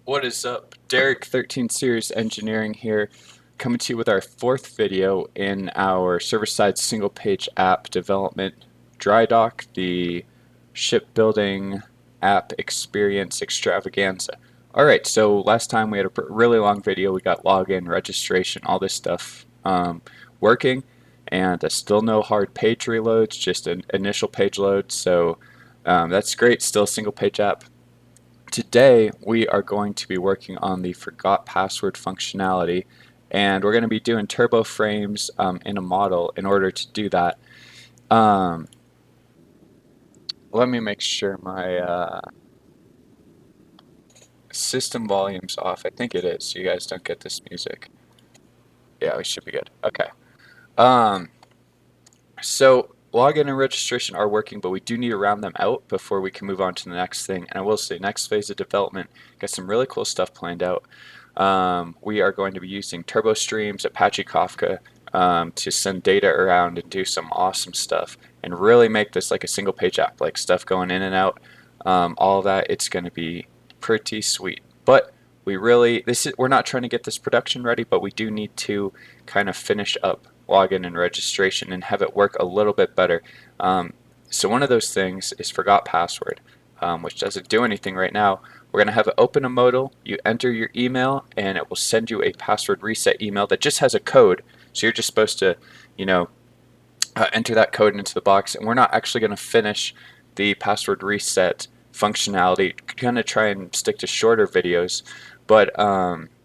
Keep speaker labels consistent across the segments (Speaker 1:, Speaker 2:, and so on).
Speaker 1: What is up? Derek 13 Series Engineering here, coming to you with our fourth video in our server-side single-page app development dry dock, the shipbuilding app experience extravaganza. Alright, so last time we had a really long video. We got login, registration, all this stuff working, and still no hard page reloads, just an initial page load, so that's great, still a single-page app. Today we are going to be working on the forgot password functionality, and we're going to be doing turbo frames in a model. In order to do that, um, let me make sure my system volume's off. I think it is, so you guys don't get this music. Yeah, we should be good. Okay. Um, so login and registration are working, but we do need to round them out before we can move on to the next thing. And I will say, next phase of development, got some really cool stuff planned out. We are going to be using turbo streams, Apache Kafka, to send data around and do some awesome stuff and really make this like a single page app, like stuff going in and out, all of that. It's going to be pretty sweet. But we're not trying to get this production ready, but we do need to kind of finish up login and registration and have it work a little bit better. So one of those things is forgot password, which doesn't do anything right now. We're going to have it open a modal, you enter your email, and it will send you a password reset email that just has a code. So you're just supposed to, you know, enter that code into the box, and we're not actually going to finish the password reset functionality. Going to try and stick to shorter videos, but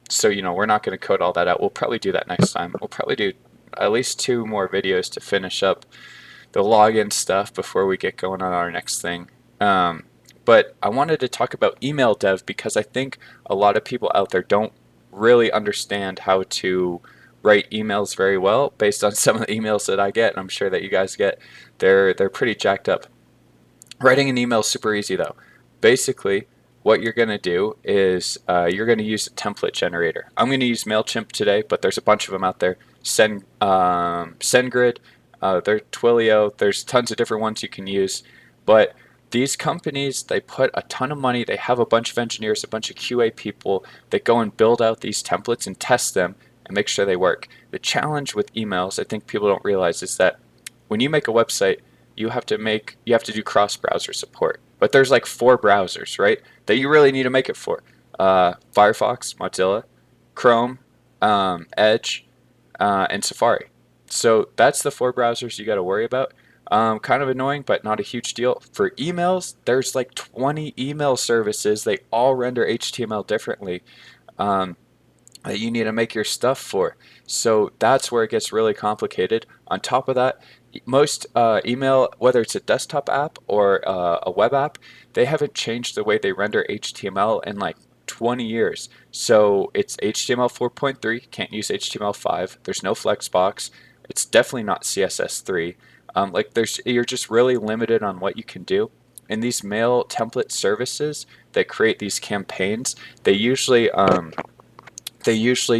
Speaker 1: so we're not going to code all that out. We'll probably do that next time. We'll probably do at least 2 more videos to finish up the login stuff before we get going on our next thing. But I wanted to talk about email dev because I think a lot of people out there don't really understand how to write emails very well based on some of the emails that I get, and I'm sure that you guys get. They're pretty jacked up. Writing an email is super easy though. Basically, what you're going to do is you're going to use a template generator. I'm going to use MailChimp today, but there's a bunch of them out there. SendGrid, there's Twilio, there's tons of different ones you can use. But these companies, they put a ton of money, they have a bunch of engineers, a bunch of QA people that go and build out these templates and test them and make sure they work. The challenge with emails, I think people don't realize, is that when you make a website, you have to do cross-browser support. But there's like 4 browsers, right, that you really need to make it for. Firefox, Mozilla, Chrome, Edge, and Safari. So that's the 4 browsers you got to worry about. Kind of annoying, but not a huge deal. For emails, there's like 20 email services. They all render HTML differently. That you need to make your stuff for. So that's where it gets really complicated. On top of that, most email, whether it's a desktop app or a web app, they haven't changed the way they render HTML in like 20 years. So it's HTML 4.3, can't use HTML5. There's no Flexbox. It's definitely not CSS3. You're just really limited on what you can do. And these mail template services that create these campaigns, they usually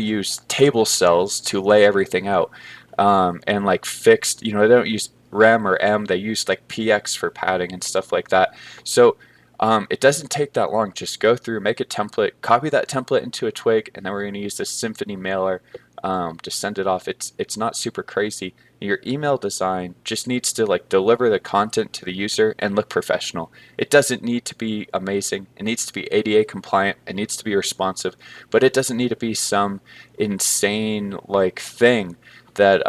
Speaker 1: use table cells to lay everything out, and like fixed, they don't use rem or m, they use like px for padding and stuff like that. So it doesn't take that long. Just go through, make a template, copy that template into a twig, and then we're going to use this Symfony mailer to send it off. It's not super crazy. Your email design just needs to like deliver the content to the user and look professional. It doesn't need to be amazing. It needs to be ADA compliant. It needs to be responsive, but it doesn't need to be some insane like thing that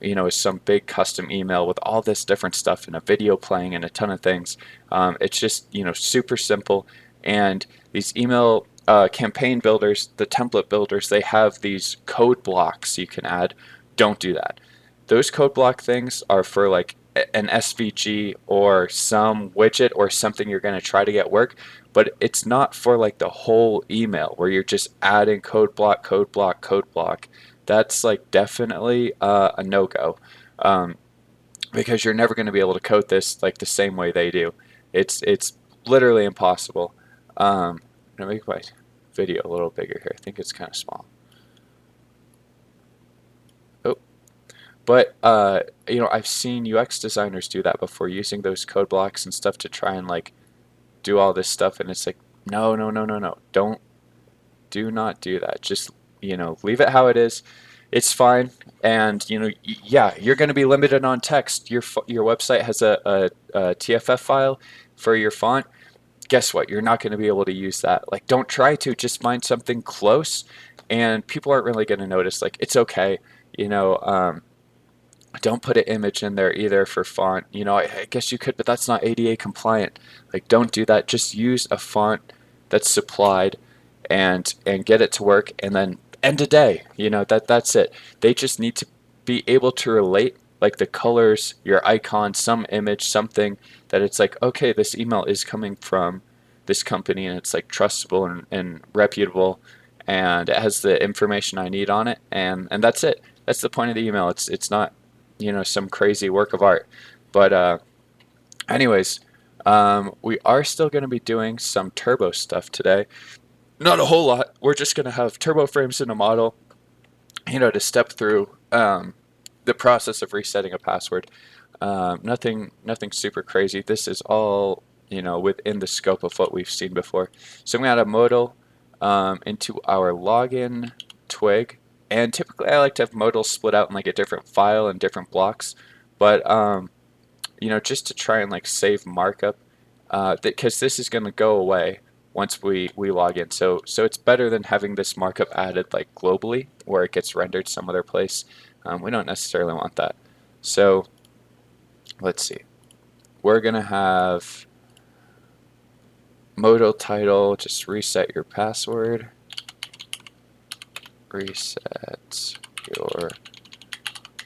Speaker 1: is some big custom email with all this different stuff and a video playing and a ton of things. It's just super simple. And these email campaign builders, the template builders, they have these code blocks you can add. Don't do that. Those code block things are for like an SVG or some widget or something you're going to try to get work, but it's not for like the whole email where you're just adding code block, code block, code block. That's like definitely a no-go, because you're never going to be able to code this like the same way they do. It's literally impossible. I'm gonna make my video a little bigger here. I think it's kind of small. Oh, but I've seen UX designers do that before, using those code blocks and stuff to try and like do all this stuff, and it's like no, no, no, no, no. do not do that. Just, leave it how it is. It's fine. And, yeah, you're going to be limited on text. Your website has a TFF file for your font. Guess what? You're not going to be able to use that. Like, don't try to. Just find something close, and people aren't really going to notice. Like, it's okay. You know, don't put an image in there either for font. I guess you could, but that's not ADA compliant. Like, don't do that. Just use a font that's supplied, and get it to work, and then end a day. That's it. They just need to be able to relate, like the colors, your icon, some image, something that it's like, okay, this email is coming from this company, and it's like trustable and reputable, and it has the information I need on it, and that's it. That's the point of the email. It's not, some crazy work of art. But anyways, we are still going to be doing some turbo stuff today. Not a whole lot. We're just going to have turbo frames in a model, to step through the process of resetting a password. Nothing super crazy. This is all, within the scope of what we've seen before. So I'm going to add a modal into our login twig. And typically I like to have modals split out in like a different file and different blocks. But, just to try and like save markup, because this is going to go away once we log in. So it's better than having this markup added like globally where it gets rendered some other place. We don't necessarily want that. So let's see. We're going to have modal title, just reset your password. Reset your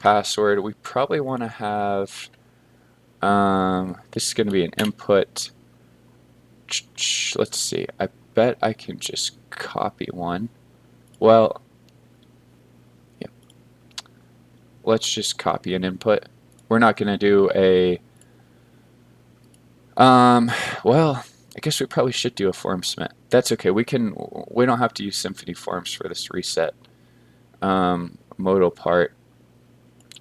Speaker 1: password. We probably want to have, this is going to be an input. Let's see. I bet I can just copy one. Well, yeah. Let's just copy an input. We're not going to do a, well, I guess we probably should do a form submit. That's okay. We don't have to use Symfony forms for this reset modal part.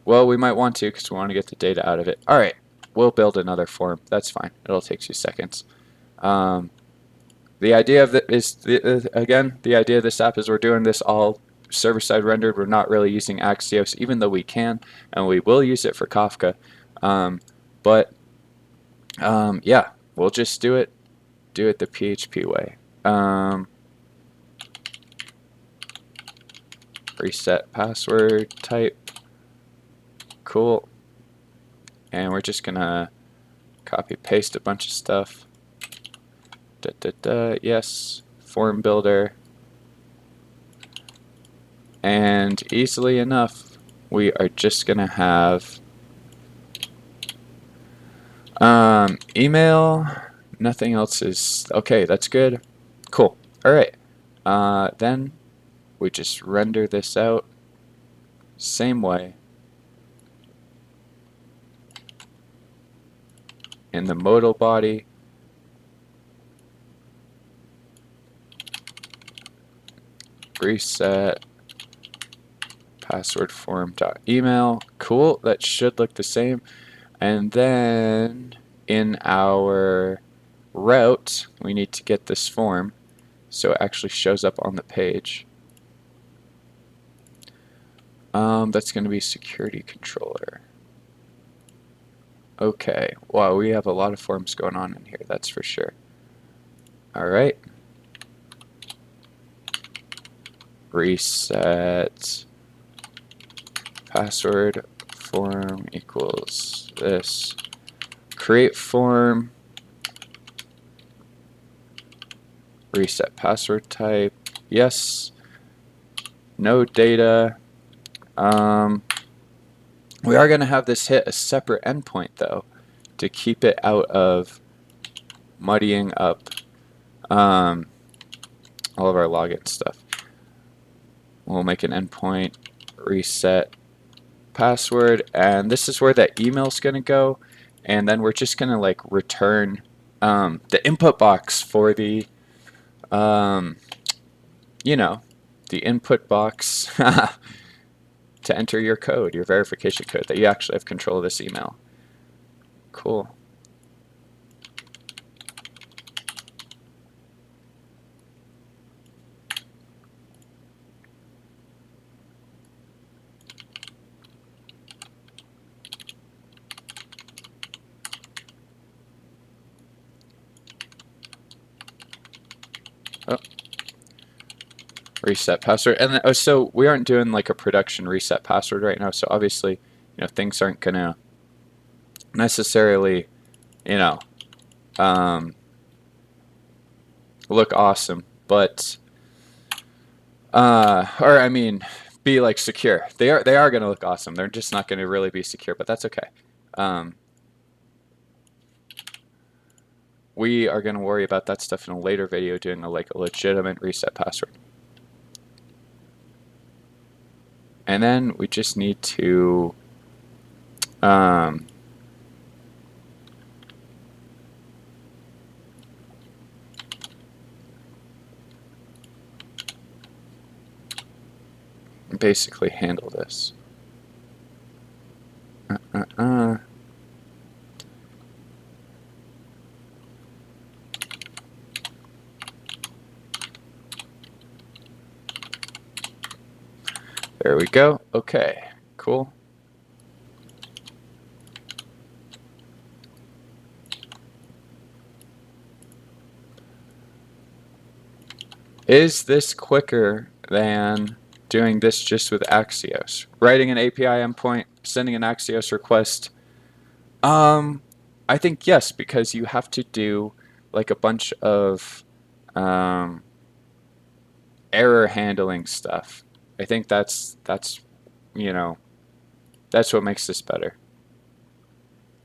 Speaker 1: Well, we might want to because we want to get the data out of it. All right, we'll build another form. That's fine. It'll take 2 seconds. The idea of again, the idea of this app is we're doing this all server-side rendered. We're not really using Axios, even though we can, and we will use it for Kafka. Yeah, we'll just do it the PHP way. Reset password type. Cool. And we're just gonna copy paste a bunch of stuff. Yes, form builder. And easily enough, we are just gonna have email. Nothing else is okay. That's good. Cool. All right. Then we just render this out same way in the modal body. Reset password form dot email. Cool. That should look the same. And then in our route, we need to get this form so it actually shows up on the page. That's going to be security controller. Okay, wow, we have a lot of forms going on in here, that's for sure. Alright. Reset password form equals this. Create form. Reset password type. Yes. No data. We are going to have this hit a separate endpoint though to keep it out of muddying up all of our login stuff. We'll make an endpoint reset password, and this is where that email is going to go, and then we're just going to like return the input box for the the input box to enter your code, your verification code, that you actually have control of this email. Cool. reset password. And then, oh, so we aren't doing like a production reset password right now. So obviously, things aren't gonna necessarily, you know, um, look awesome, but or I mean, be like secure. They are gonna look awesome. They're just not gonna really be secure, but that's okay. We are gonna worry about that stuff in a later video, doing a legitimate reset password. And then we just need to basically handle this. There we go. Okay, cool. Is this quicker than doing this just with Axios? Writing an API endpoint, sending an Axios request? I think yes, because you have to do like a bunch of error handling stuff. I think that's what makes this better.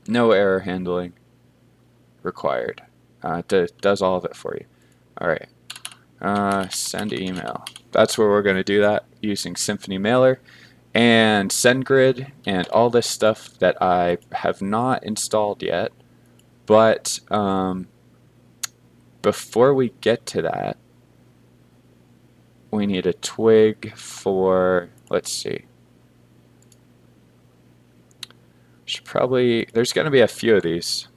Speaker 1: No error handling required. Does all of it for you. All right. Send email. That's where we're going to do that using Symfony Mailer and SendGrid and all this stuff that I have not installed yet. But before we get to that, we need a twig for, let's see. Should probably, there's going to be a few of these.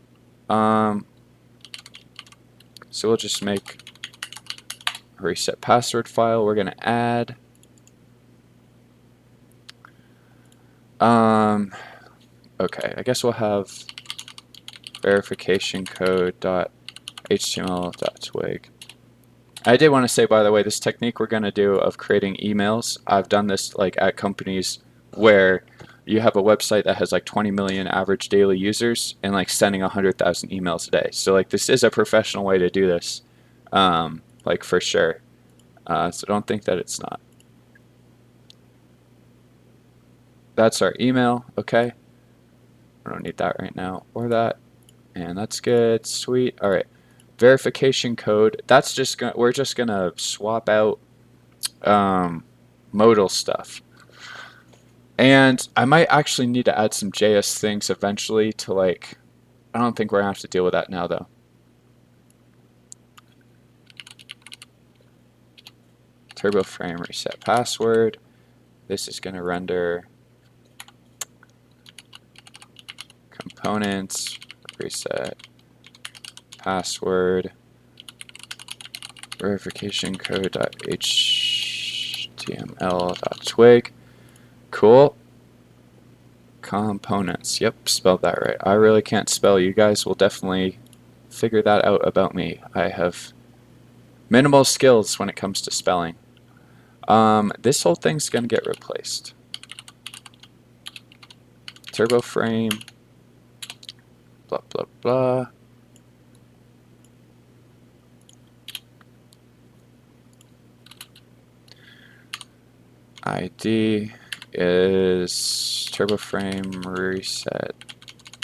Speaker 1: So we'll just make a reset password file. We're going to add okay, I guess we'll have verification code.html.twig. I did want to say, by the way, this technique we're going to do of creating emails, I've done this like at companies where you have a website that has like 20 million average daily users and like sending 100,000 emails a day. So like this is a professional way to do this, like for sure. So don't think that it's not. That's our email, okay? I don't need that right now, or that. And that's good, sweet. All right, verification code. That's just gonna, we're just gonna swap out modal stuff. And I might actually need to add some JS things eventually to like, I don't think we're gonna have to deal with that now though. Turbo frame reset password. This is gonna render components, reset password, verification code.html.twig. Cool. Components. Yep, spelled that right. I really can't spell. You guys will definitely figure that out about me. I have minimal skills when it comes to spelling. This whole thing's gonna get replaced. Turbo frame. Blah blah blah. ID is turbo frame reset.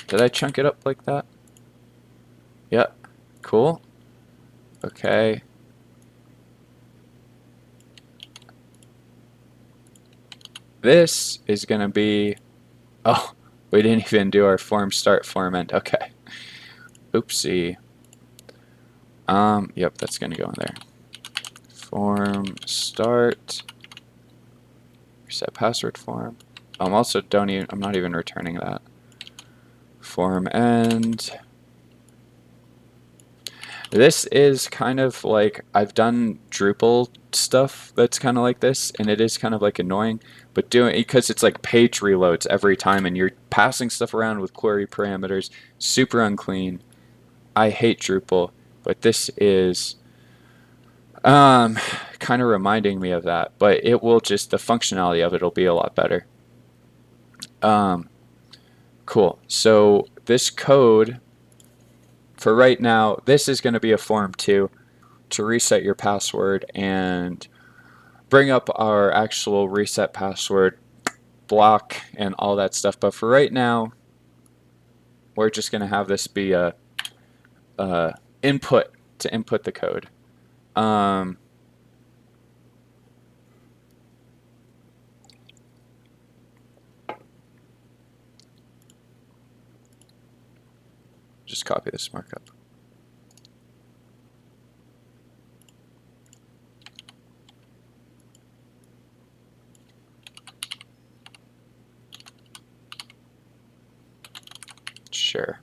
Speaker 1: Did I chunk it up like that? Yep. Cool. Okay. This is gonna be, oh, we didn't even do our form start, form end. Okay. Oopsie. Yep, that's gonna go in there. Form start. Reset password form. I'm not even returning that. Form end. This is kind of like, I've done Drupal stuff that's kind of like this, and it is kind of like annoying, but doing, because it's like page reloads every time and you're passing stuff around with query parameters, super unclean. I hate Drupal, but this is kind kind of reminding me of that, but it will just, the functionality of it will be a lot better. Cool. So this code, for right now, this is going to be a form too, to reset your password and bring up our actual reset password block and all that stuff. But for right now, we're just going to have this be a input to input the code. Just copy this markup. Sure.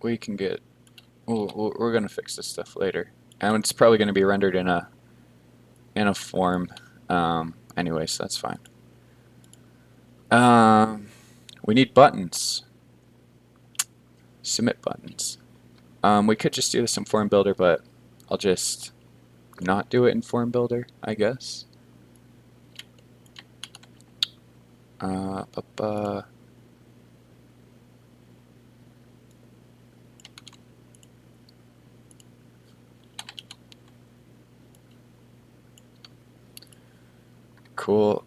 Speaker 1: We can get, we're going to fix this stuff later. And it's probably going to be rendered in a form anyway, so that's fine. We need buttons. Submit buttons. We could just do this in Form Builder, but I'll just not do it in Form Builder, I guess. Cool.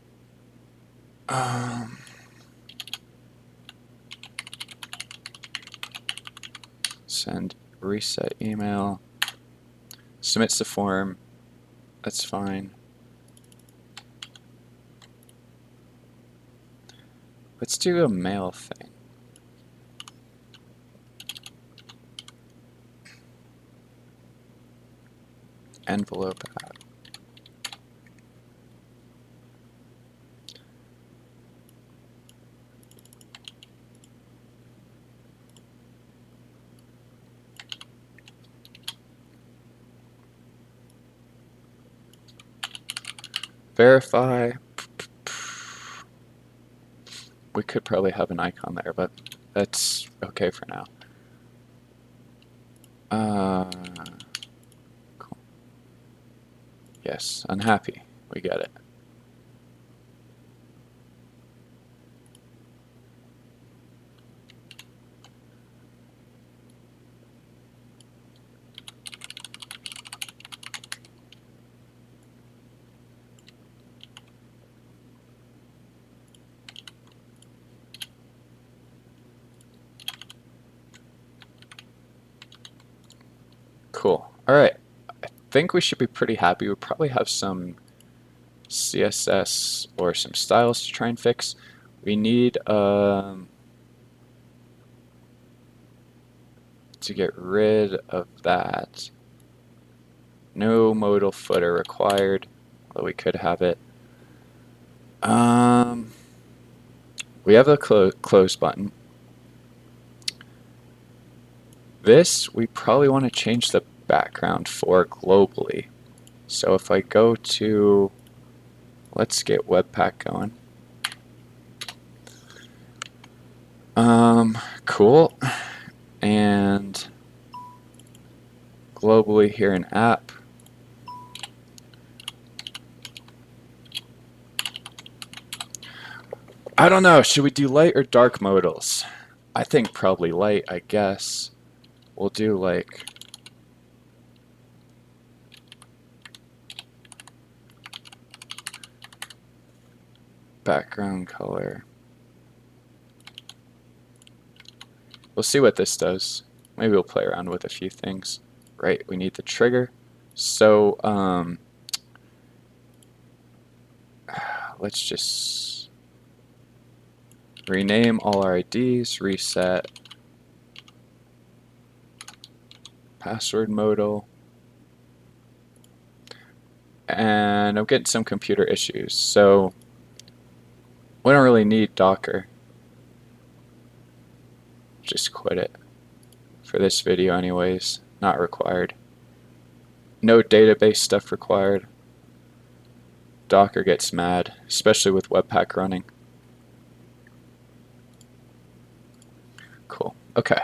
Speaker 1: Send reset email. Submits the form. That's fine. Let's do a mail thing. Envelope app. Verify. We could probably have an icon there, but that's okay for now. Cool. Yes, unhappy. We get it. Cool. All right. I think we should be pretty happy. We'll probably have some CSS or some styles to try and fix. We need to get rid of that. No modal footer required, although we could have it. We have a close button. This, we probably want to change the background for globally. So if I go to, let's get Webpack going. Cool. And globally here in app. I don't know, should we do light or dark modals? I think probably light, I guess. We'll do like background color. We'll see what this does. Maybe we'll play around with a few things. Right, we need the trigger. So let's just rename all our IDs, reset password modal. And I'm getting some computer issues, so we don't really need Docker. Just quit it for this video anyways. Not required. No database stuff required. Docker gets mad, especially with Webpack running. Okay.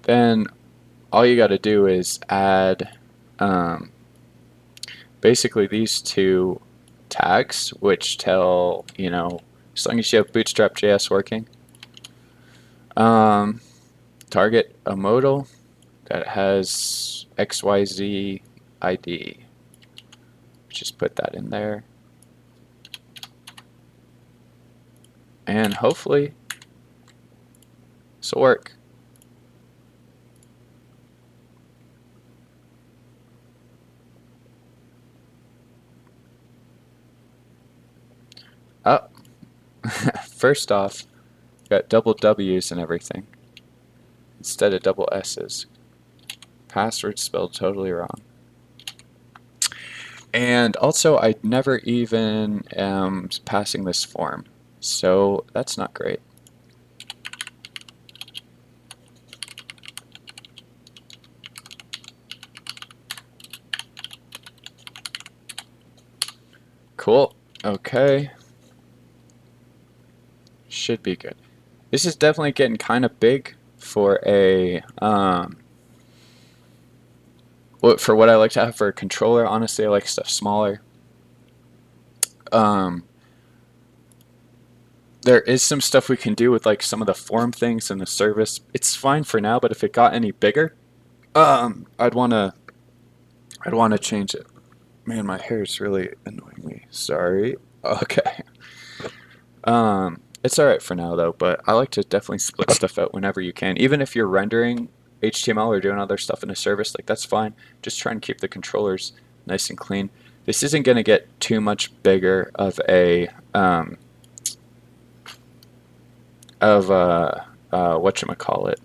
Speaker 1: Then all you got to do is add um, basically these two tags, which tell, you know, as long as you have Bootstrap.js working, target a modal that has XYZ ID. Just put that in there. And hopefully this will work. Oh, first off, got double W's and everything instead of double S's. Password spelled totally wrong. And also, I never even am passing this form, so that's not great. Cool. Okay. Should be good. This is definitely getting kind of big for a for what I like to have for a controller. Honestly, I like stuff smaller. There is some stuff we can do with like some of the form things in the service. It's fine for now, but if it got any bigger, I'd wanna change it. Man, my hair is really annoying me. Sorry. Okay. It's alright for now though, but I like to definitely split stuff out whenever you can. Even if you're rendering HTML or doing other stuff in a service, like that's fine. Just try and keep the controllers nice and clean. This isn't going to get too much bigger of a whatchamacallit.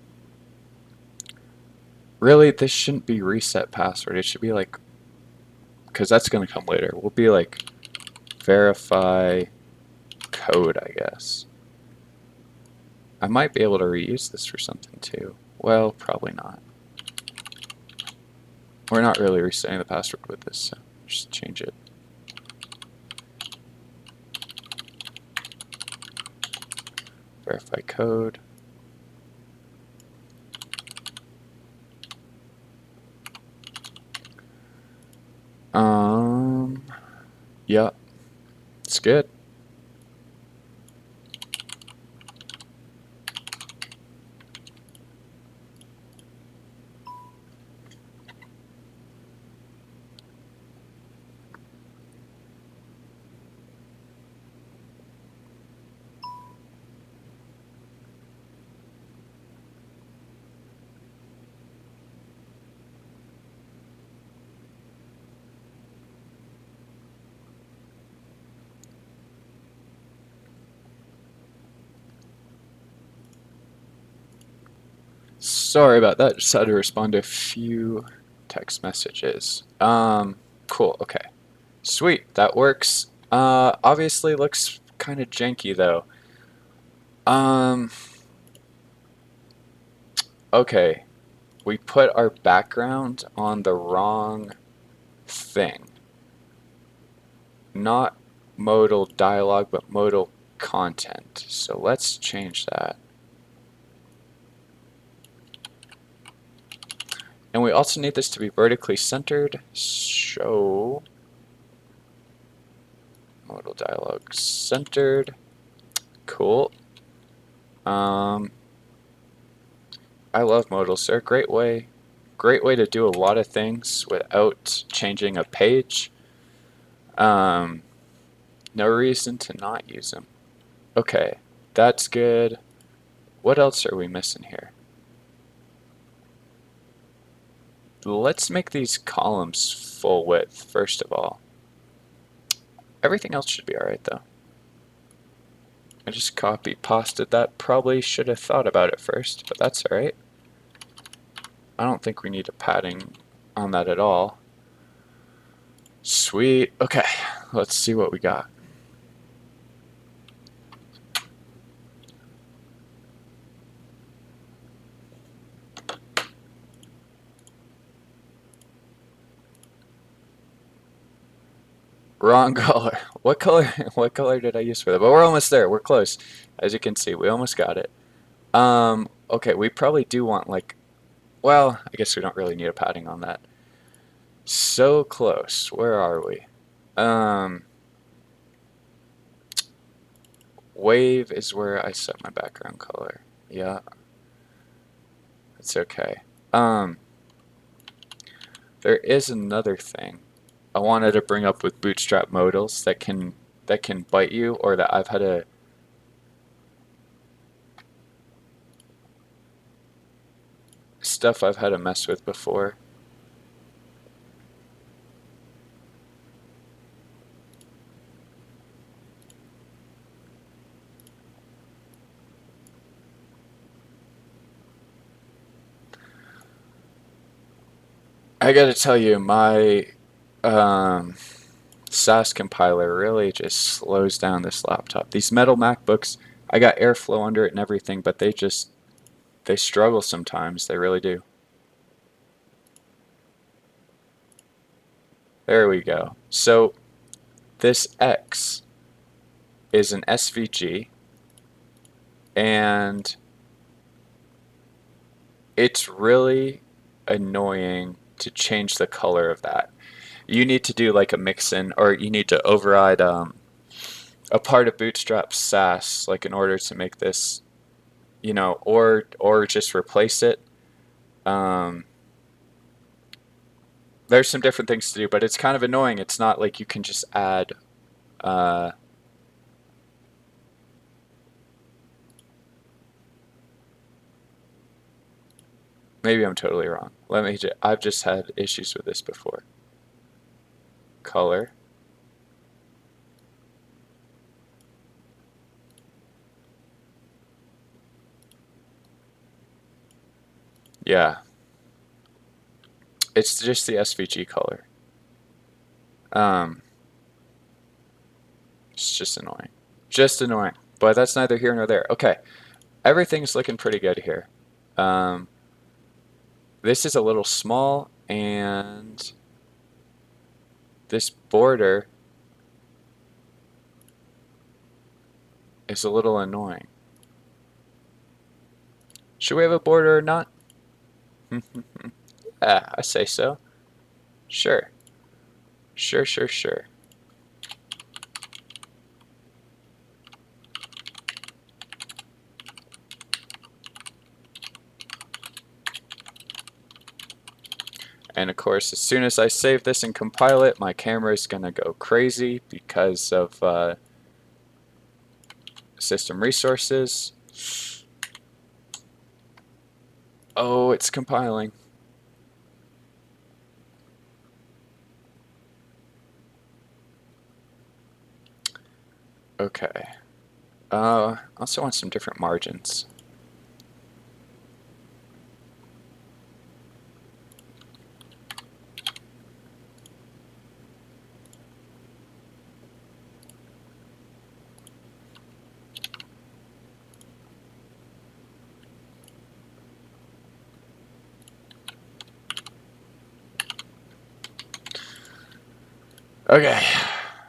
Speaker 1: Really, this shouldn't be reset password. It should be like, because that's going to come later. We'll be like verify code, I guess. I might be able to reuse this for something too. Well, probably not. We're not really resetting the password with this, so just change it. Verify code. Yeah, it's good. Sorry about that. Just had to respond to a few text messages. Cool. Okay. Sweet. That works. Obviously looks kind of janky though. Okay. We put our background on the wrong thing. Not modal dialogue, but modal content. So let's change that. And we also need this to be vertically centered. Show modal dialogue centered. Cool. I love modals. They're a great way to do a lot of things without changing a page. No reason to not use them. Okay, that's good. What else are we missing here? Let's make these columns full width first of all. Everything else should be alright though. I just copy pasted that. Probably should have thought about it first, but that's alright. I don't think we need a padding on that at all. Sweet. Okay, let's see what we got. Wrong color. What color? What color did I use for that? But we're almost there. We're close. As you can see, we almost got it. Okay, we probably do want like, well, I guess we don't really need a padding on that. So close. Where are we? Um, Wave is where I set my background color. Yeah, it's okay. Um, there is another thing I wanted to bring up with Bootstrap modals that can bite you, or that I've had a stuff I've had to mess with before. I gotta tell you, my um, SAS compiler really just slows down this laptop. These metal MacBooks, I got airflow under it and everything, but they struggle sometimes. They really do. There we go. So this X is an SVG, and it's really annoying to change the color of that. You need to do like a mix-in, or you need to override a part of Bootstrap SAS, like in order to make this, or just replace it. Um, there's some different things to do, but it's kind of annoying. It's not like you can just add. Uh, Maybe I'm totally wrong. I've just had issues with this before. Color. Yeah, it's just the SVG color. Um, it's just annoying. Just annoying. But that's neither here nor there. Okay, everything's looking pretty good here. Um, this is a little small, and this border is a little annoying. Should we have a border or not? I say so. Sure. Sure, sure, sure. And of course, as soon as I save this and compile it, my camera is going to go crazy because of system resources. Oh, it's compiling. Okay. I also want some different margins. Okay,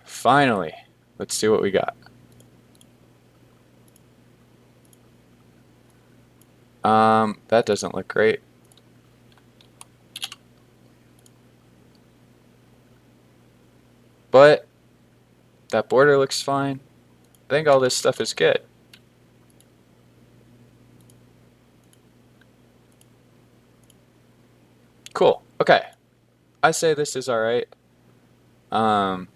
Speaker 1: finally, let's see what we got. That doesn't look great. But that border looks fine. I think all this stuff is good. Cool. Okay. I say this is alright. Um,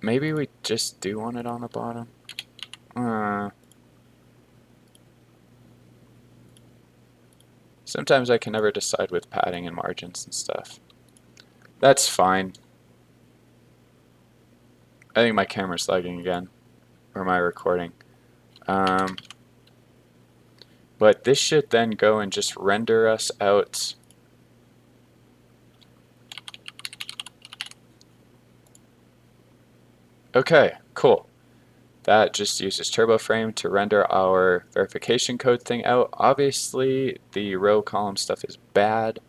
Speaker 1: Maybe we just do want it on the bottom. Sometimes I can never decide with padding and margins and stuff. That's fine. I think my camera's lagging again, or my recording. But this should then go and just render us out. Okay, cool. That just uses TurboFrame to render our verification code thing out. Obviously, the row column stuff is bad,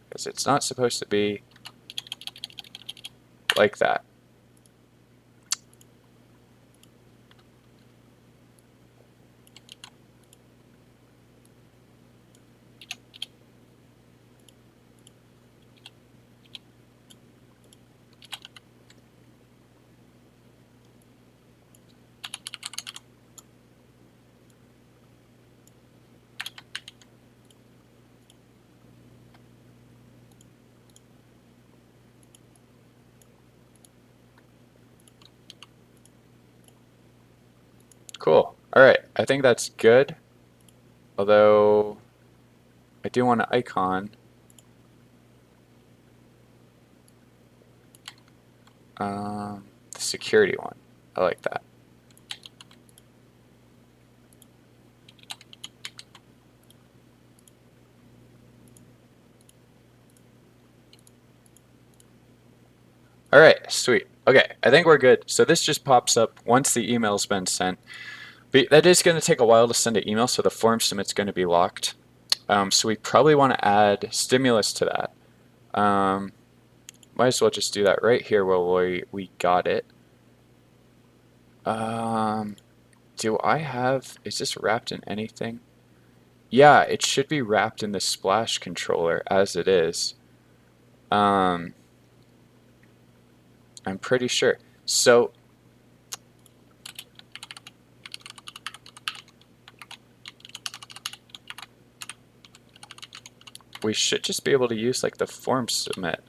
Speaker 1: because it's not supposed to be. like that. Cool. All right, I think that's good. Although I do want an icon. The security one. I like that. All right, sweet. Okay, I think we're good. So this just pops up once the email's been sent. But that is going to take a while to send an email, so the form submit's going to be locked. So we probably want to add stimulus to that. Might as well just do that right here while we got it. Do I have, is this wrapped in anything? Yeah, it should be wrapped in the Splash controller as it is. I'm pretty sure. So we should just be able to use like the form submit.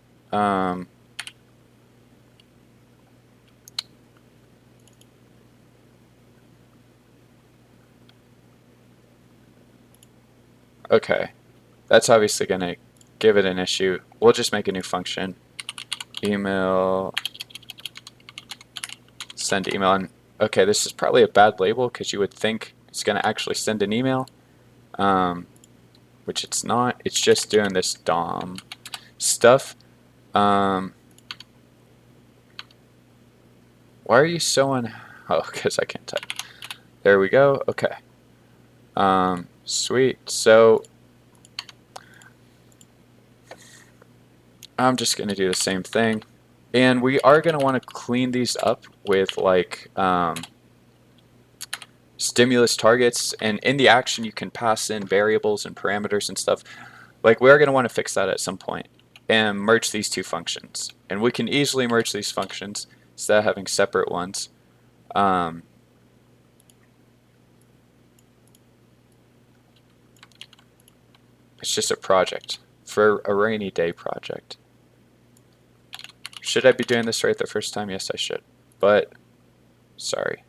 Speaker 1: Okay, that's obviously going to give it an issue. We'll just make a new function. Email, send email. And okay, this is probably a bad label because you would think it's going to actually send an email, which it's not. It's just doing this DOM stuff. Why are you so oh, because I can't type. There we go. Okay. Sweet. So I'm just going to do the same thing. And we are going to want to clean these up with like stimulus targets. And in the action, you can pass in variables and parameters and stuff. Like we're going to want to fix that at some point and merge these two functions. And we can easily merge these functions instead of having separate ones. It's just a project for a rainy day project. Should I be doing this right the first time? Yes, I should. But, sorry.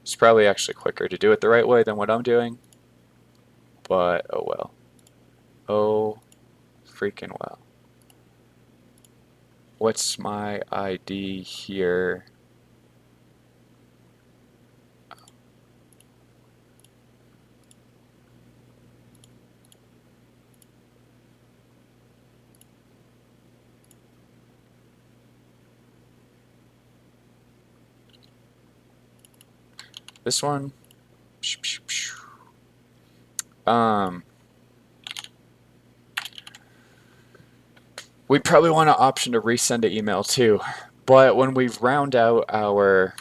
Speaker 1: It's probably actually quicker to do it the right way than what I'm doing. But, oh well. Oh, freaking well. What's my ID here? This one. We probably want an option to resend an email too. But when we round out our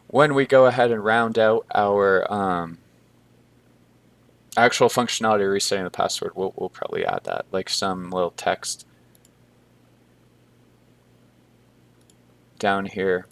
Speaker 1: when we go ahead and round out our actual functionality of resetting the password, we'll probably add that, like some little text down here.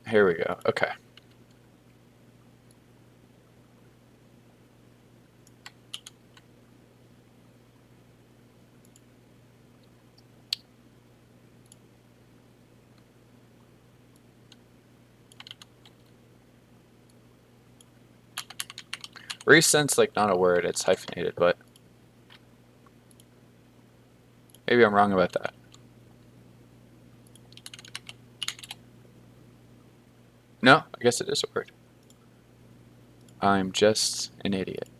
Speaker 1: Here we go. Okay. Recent's like not a word, it's hyphenated, but maybe I'm wrong about that. No, I guess it is a word. I'm just an idiot.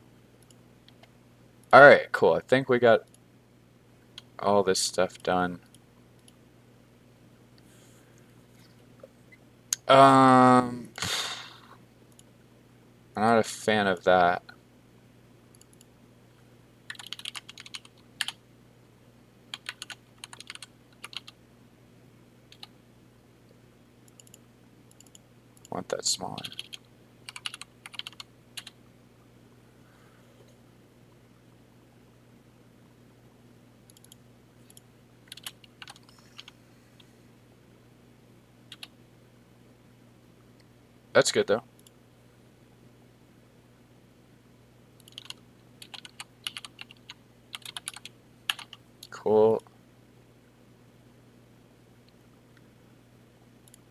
Speaker 1: Alright, cool. I think we got all this stuff done. I'm not a fan of that. I want that smaller. That's good though. Cool.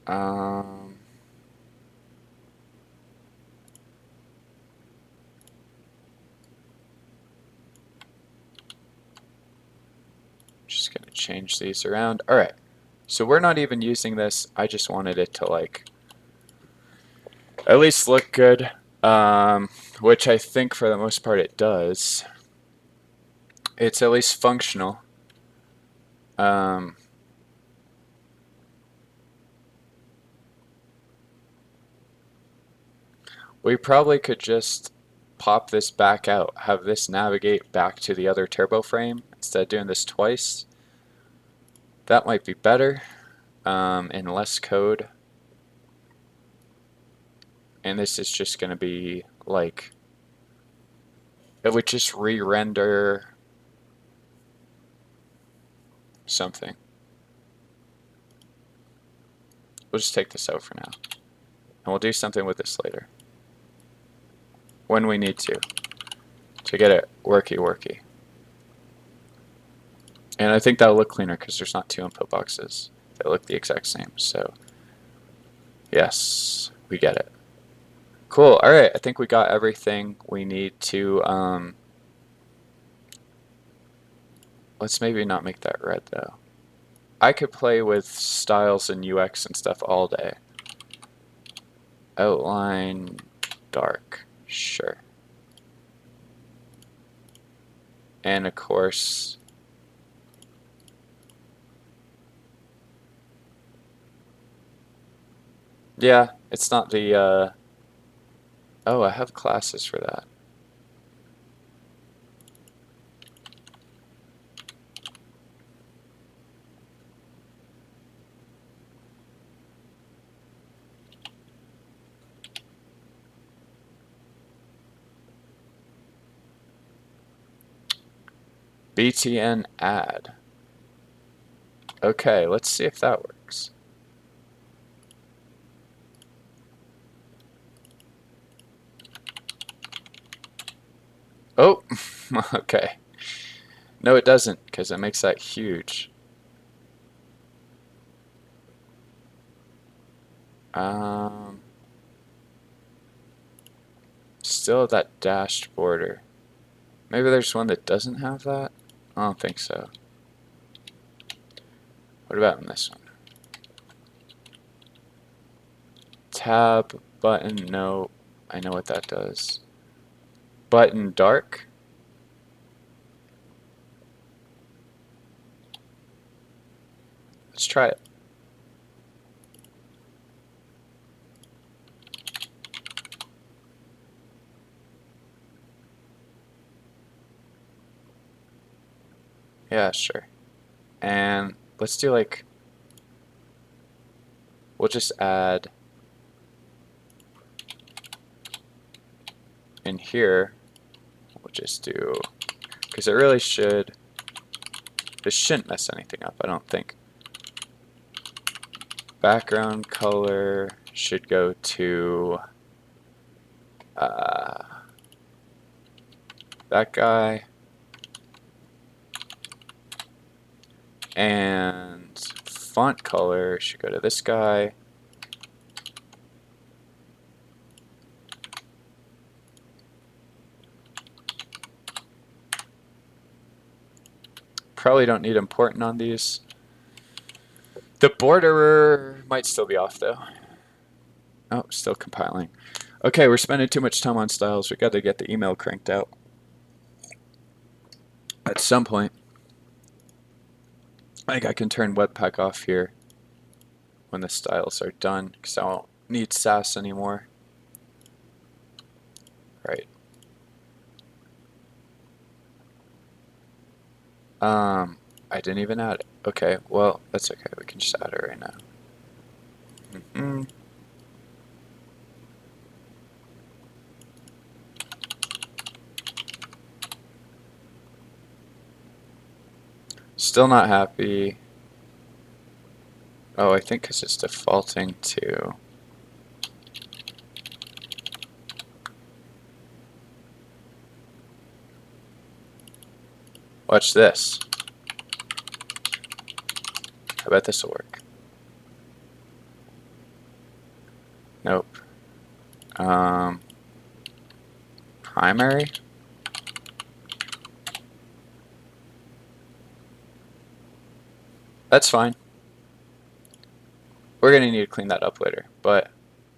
Speaker 1: Um, just gonna change these around. All right. So we're not even using this. I just wanted it to like at least look good, which I think for the most part it does. It's at least functional. We probably could just pop this back out, have this navigate back to the other turbo frame instead of doing this twice. That might be better, and less code. And this is just going to be like, it would just re-render something. We'll just take this out for now. And we'll do something with this later. When we need to get it worky. And I think that'll look cleaner because there's not two input boxes that look the exact same. So, yes, we get it. Cool. All right, I think we got everything we need to. Let's maybe not make that red though. I could play with styles and UX and stuff all day. Outline dark, sure. And of course, yeah, it's not the, oh, I have classes for that. BTN add. Okay, let's see if that works. Oh, okay. No, it doesn't, because it makes that huge. Still that dashed border. Maybe there's one that doesn't have that? I don't think so. What about in this one? Tab, button, no. I know what that does. Button dark? Let's try it. Yeah, sure. And let's do like, we'll just add in here, we'll just do, because it really should, this shouldn't mess anything up, I don't think. Background color, should go to that guy, and font color should go to this guy. Probably don't need important on these. The borderer might still be off though. Oh, still compiling. Okay, we're spending too much time on styles. We got to get the email cranked out at some point. I think I can turn Webpack off here when the styles are done because I won't need Sass anymore. Right. I didn't even add it. Okay, well, that's okay. We can just add it right now. Still not happy. Oh, I think because it's defaulting to... Watch this. I bet this will work. Nope. Primary? That's fine. We're going to need to clean that up later, but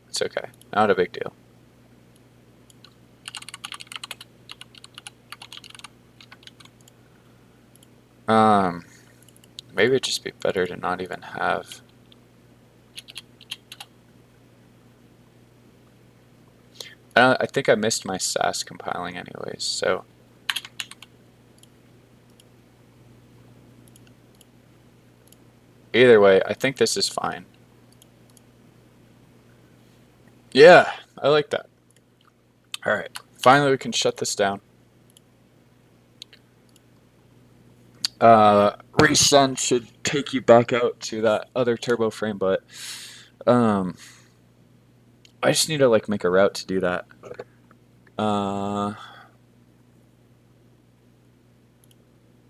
Speaker 1: it's okay. Not a big deal. Maybe it'd just be better to not even have... I think I missed my Sass compiling anyways, so... Either way, I think this is fine. Yeah, I like that. Alright, finally we can shut this down. Resend should take you back out to that other turbo frame, but I just need to like make a route to do that.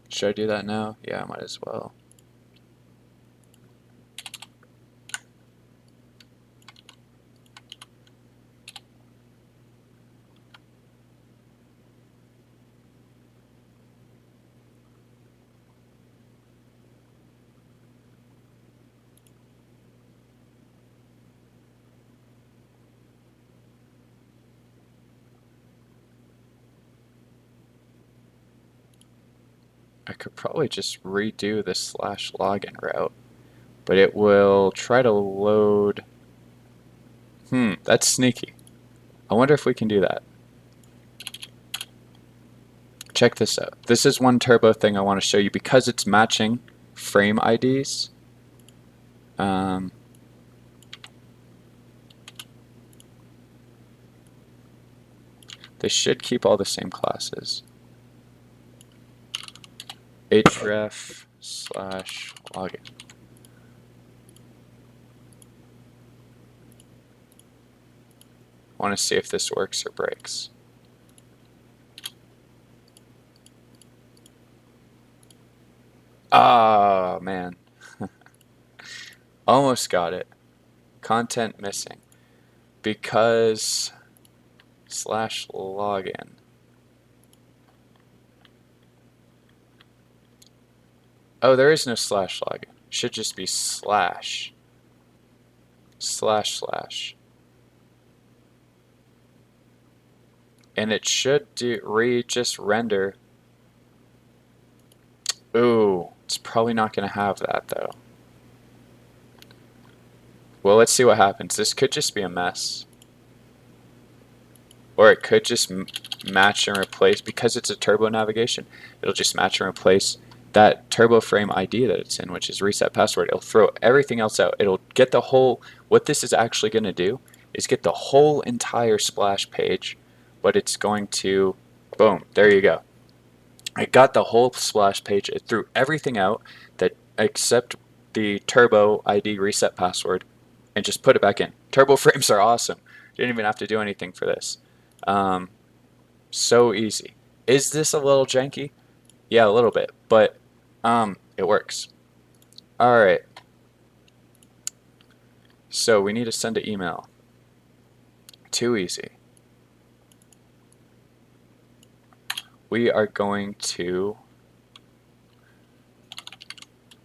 Speaker 1: Should I do that now? Yeah, I might as well. I could probably just redo the /login route, but it will try to load. That's sneaky. I wonder if we can do that. Check this out. This is one turbo thing I want to show you because it's matching frame IDs. They should keep all the same classes. href/login. I want to see if this works or breaks. Ah, man. Almost got it. Content missing. Because /login. Oh, there is no /login. Should just be ///. And it should do just render. Ooh, it's probably not going to have that though. Well, let's see what happens. This could just be a mess. Or it could just match and replace, because it's a turbo navigation, it'll just match and replace that turbo frame ID that it's in, which is reset password. It'll throw everything else out. It'll get the whole, what this is actually going to do is get the whole entire splash page, but it's going to, boom, there you go. It got the whole splash page. It threw everything out that except the turbo ID reset password, and just put it back in. Turbo frames are awesome. Didn't even have to do anything for this. Um, so easy. Is this a little janky? Yeah, a little bit, but it works. All right. So we need to send an email. Too easy. We are going to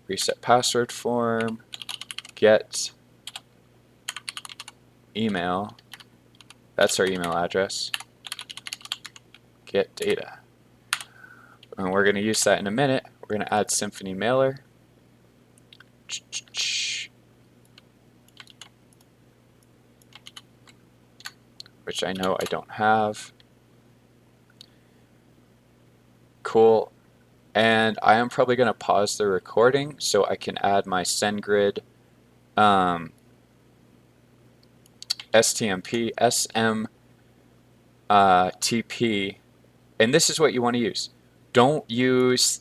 Speaker 1: reset password form, get email. That's our email address. Get data. And we're going to use that in a minute. We're going to add Symfony mailer. Which I know I don't have. Cool. And I am probably going to pause the recording so I can add my SendGrid STMP, SMTP, and this is what you want to use. Don't use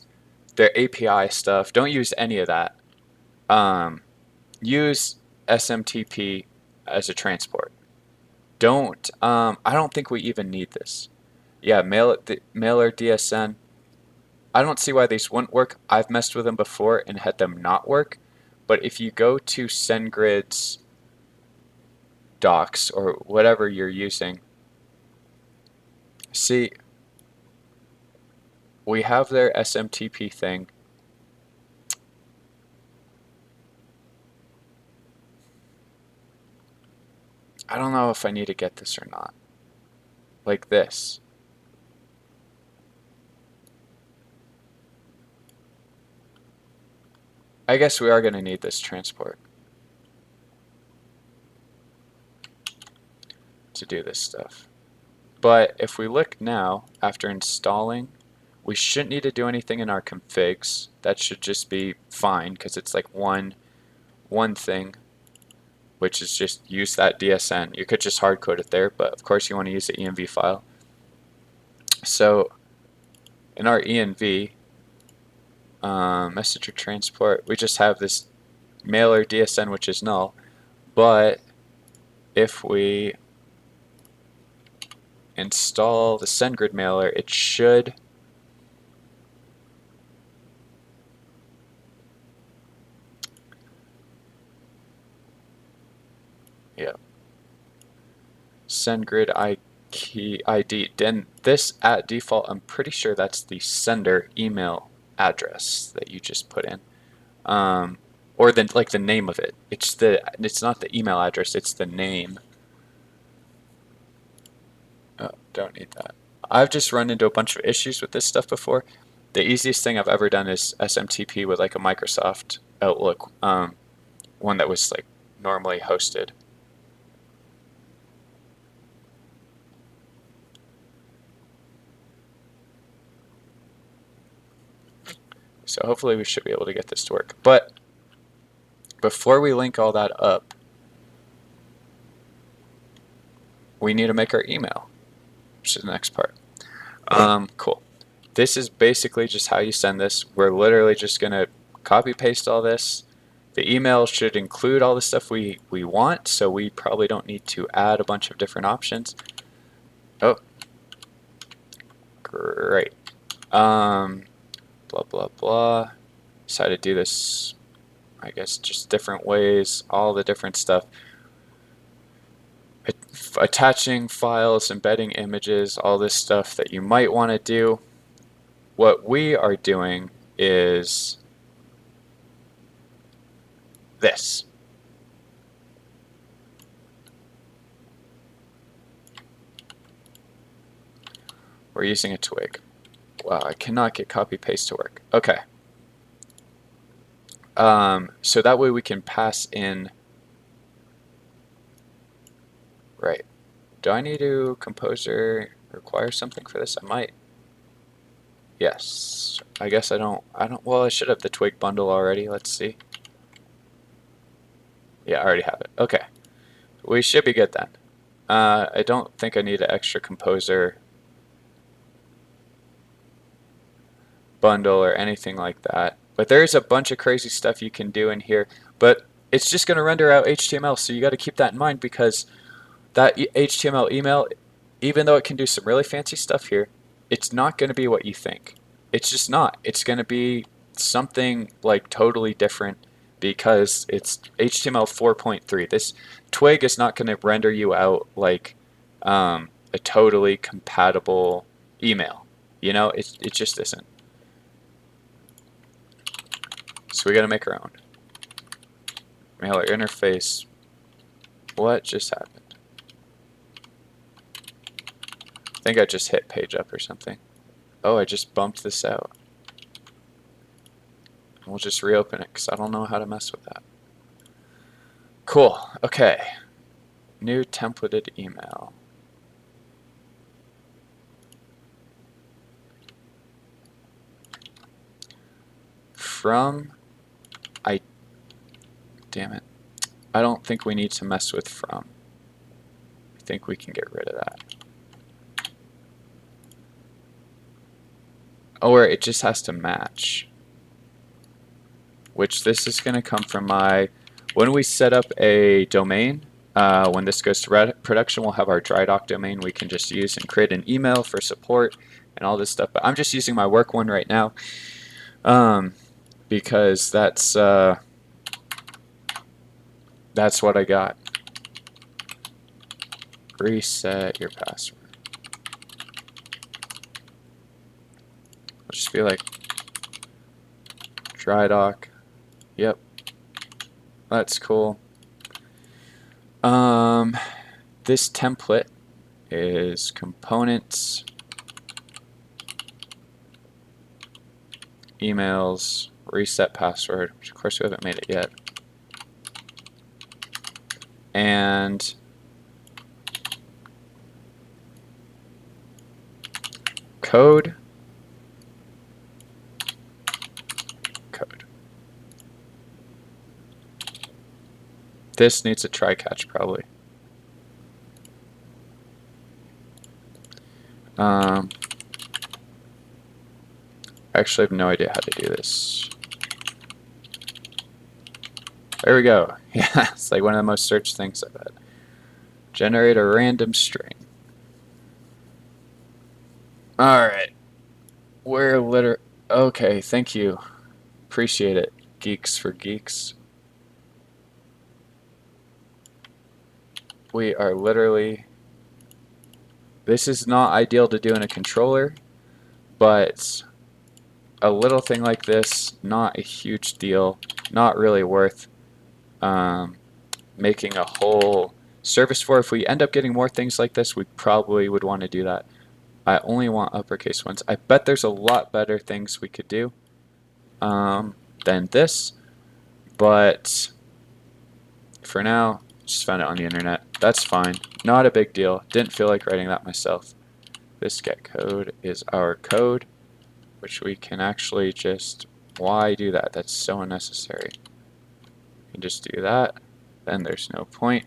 Speaker 1: their API stuff. Don't use any of that. Use SMTP as a transport. Don't. I don't think we even need this. Yeah, mailer DSN. I don't see why these wouldn't work. I've messed with them before and had them not work. But if you go to SendGrid's docs or whatever you're using, see, we have their SMTP thing. I don't know if I need to get this or not. Like this. I guess we are going to need this transport to do this stuff. But if we look now, after installing, we shouldn't need to do anything in our configs. That should just be fine because it's like one thing, which is just use that DSN. You could just hard code it there, but of course you want to use the env file. So in our env messenger transport, we just have this mailer DSN, which is null. But if we install the SendGrid mailer, it should SendGrid ID. Then this at default, I'm pretty sure that's the sender email address that you just put in, or then like the name of it. It's not the email address. It's the name. Oh, don't need that. I've just run into a bunch of issues with this stuff before. The easiest thing I've ever done is SMTP with like a Microsoft Outlook, one that was like normally hosted. So hopefully we should be able to get this to work. But before we link all that up, we need to make our email, which is the next part. Cool. This is basically just how you send this. We're literally just going to copy paste all this. The email should include all the stuff we want, so we probably don't need to add a bunch of different options. Oh, great. Blah, blah, blah. Decided to do this, I guess, just different ways, all the different stuff. Attaching files, embedding images, all this stuff that you might want to do. What we are doing is this. We're using a twig. Wow, I cannot get copy paste to work. Okay. So that way we can pass in. Right. Do I need to composer require something for this? I might. Yes. I guess I don't. Well, I should have the twig bundle already. Let's see. Yeah, I already have it. Okay. We should be good then. I don't think I need an extra composer bundle or anything like that. But there is a bunch of crazy stuff you can do in here. But it's just going to render out HTML. So you got to keep that in mind, because that HTML email, even though it can do some really fancy stuff here, it's not going to be what you think. It's just not. It's going to be something like totally different, because it's HTML 4.3. This twig is not going to render you out like a totally compatible email. You know, it just isn't. So we got to make our own. Mailer interface. What just happened? I think I just hit page up or something. Oh, I just bumped this out. We'll just reopen it because I don't know how to mess with that. Cool. Okay. New templated email. From. Damn it. I don't think we need to mess with from. I think we can get rid of that. Or it just has to match. Which this is going to come from my, when we set up a domain, when this goes to production, we'll have our dry doc domain we can just use and create an email for support and all this stuff. But I'm just using my work one right now, because that's what I got. Reset your password. I'll just be like, dry doc. Yep. That's cool. This template is components, emails, reset password, which of course we haven't made it yet, and code. This needs a try catch probably. I actually have no idea how to do this. There we go. Yeah, it's like one of the most searched things I've had. Generate a random string. Alright. We're okay, thank you. Appreciate it. Geeks for geeks. We are literally... This is not ideal to do in a controller, but a little thing like this, not a huge deal, not really worth making a whole service for. If we end up getting more things like this, we probably would want to do that. I only want uppercase ones. I bet there's a lot better things we could do than this, but for now, just found it on the internet. That's fine. Not a big deal. Didn't feel like writing that myself. This get code is our code, which we can actually just, why do that? That's so unnecessary. You can just do that. Then there's no point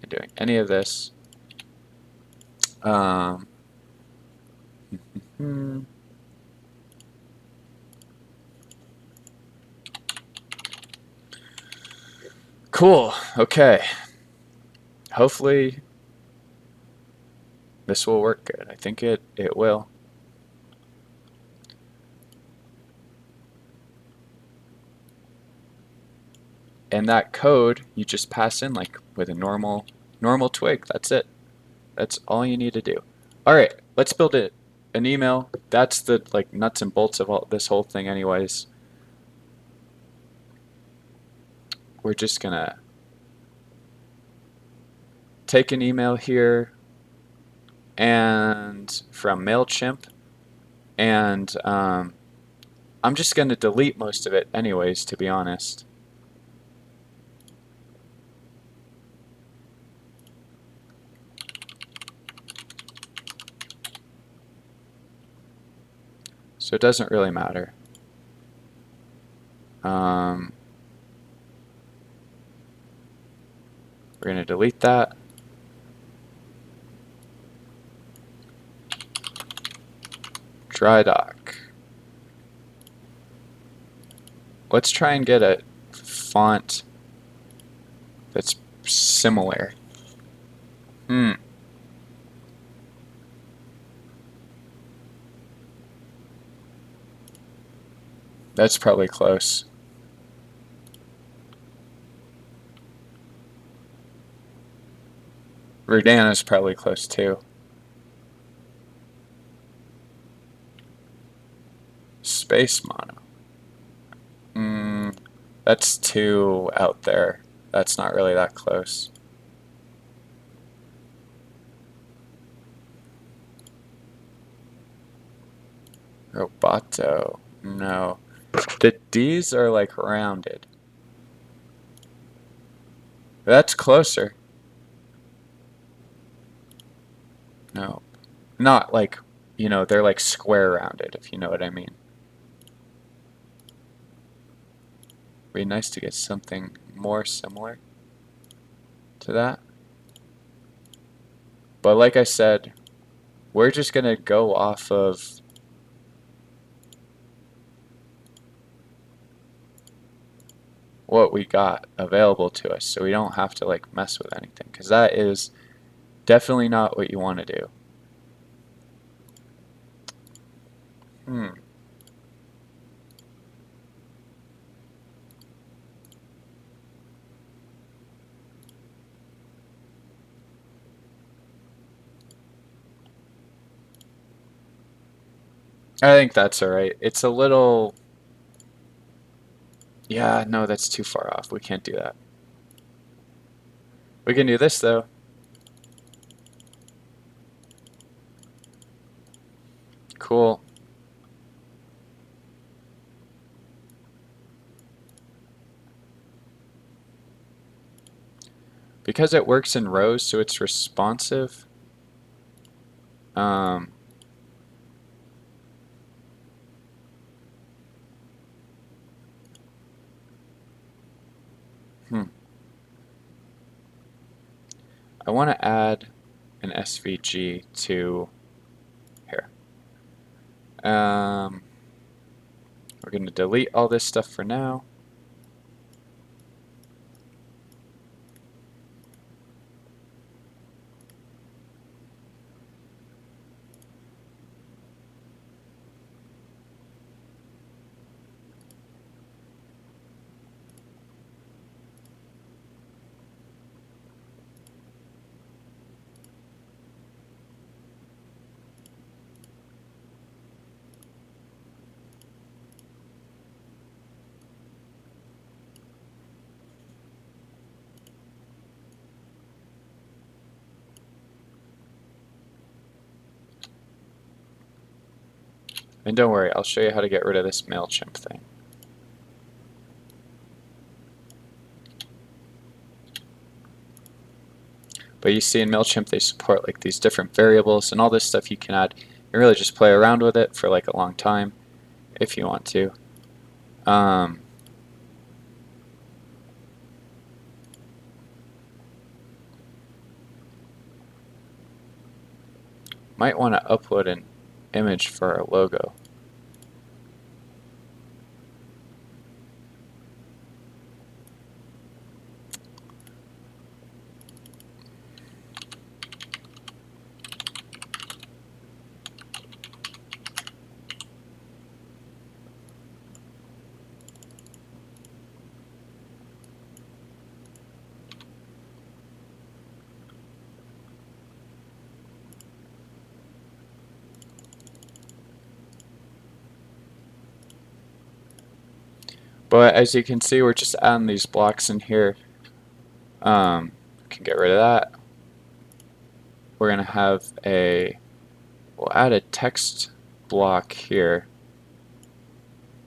Speaker 1: in doing any of this. Cool. Okay. Hopefully this will work good. I think it will. And that code you just pass in like with a normal twig. That's it. That's all you need to do. All right, let's build an email. That's the like nuts and bolts of all this whole thing anyways. We're just gonna take an email here and from MailChimp, and I'm just gonna delete most of it anyways, to be honest. So it doesn't really matter. We're going to delete that. Dry doc. Let's try and get a font that's similar. That's probably close. Verdana's probably close too. Space mono. That's too out there. That's not really that close. Roboto. No. The D's are like rounded. That's closer. No. Not like, you know, they're like square rounded, if you know what I mean. Be nice to get something more similar to that. But like I said, we're just going to go off of what we got available to us, so we don't have to like mess with anything, because that is definitely not what you want to do. I think that's alright. It's a little... Yeah, no, that's too far off. We can't do that. We can do this, though. Cool. Because it works in rows, so it's responsive. I want to add an SVG to here. We're going to delete all this stuff for now. And don't worry, I'll show you how to get rid of this MailChimp thing. But you see in MailChimp they support like these different variables and all this stuff you can add. You really just play around with it for like a long time if you want to. Might want to upload an image for our logo. But as you can see, we're just adding these blocks in here. Can get rid of that. We're gonna have we'll add a text block here.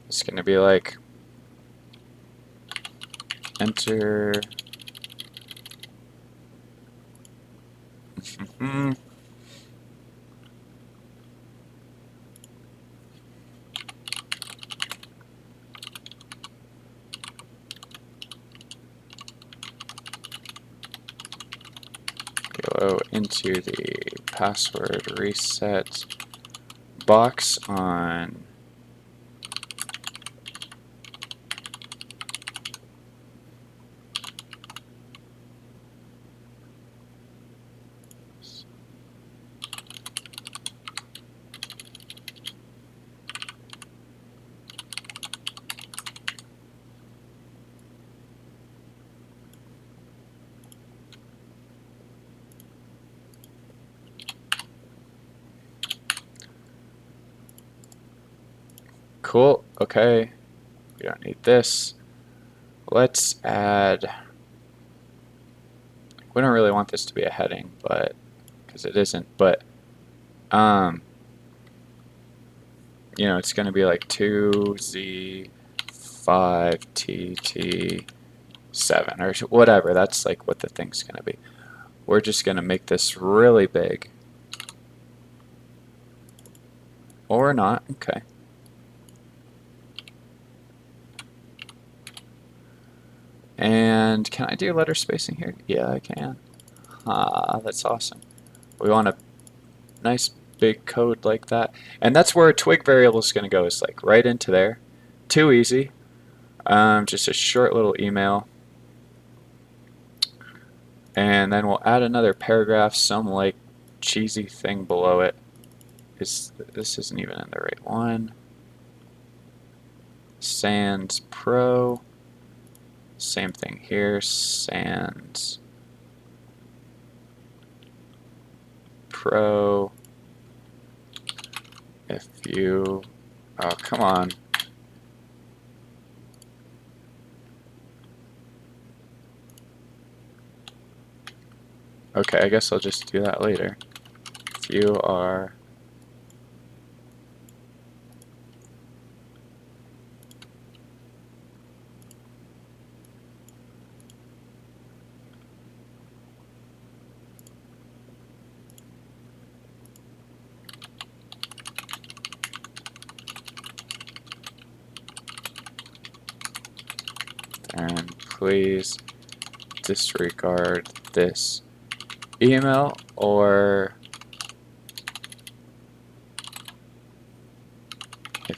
Speaker 1: It's gonna be like enter go into the password reset box on Cool. Okay. We don't need this. Let's add. We don't really want this to be a heading, but because it isn't. But you know, it's going to be like 2Z5TT7 or whatever. That's like what the thing's going to be. We're just going to make this really big. Or not. Okay. And can I do letter spacing here? Yeah, I can. Ah, that's awesome. We want a nice big code like that. And that's where a twig variable is going to go, is like right into there. Too easy. Just a short little email. And then we'll add another paragraph, some like cheesy thing below it. This isn't even in the right one. Sans Pro. Same thing here. Sans Pro. If you... Oh, come on. Okay, I guess I'll just do that later. If you are... And please disregard this email, or if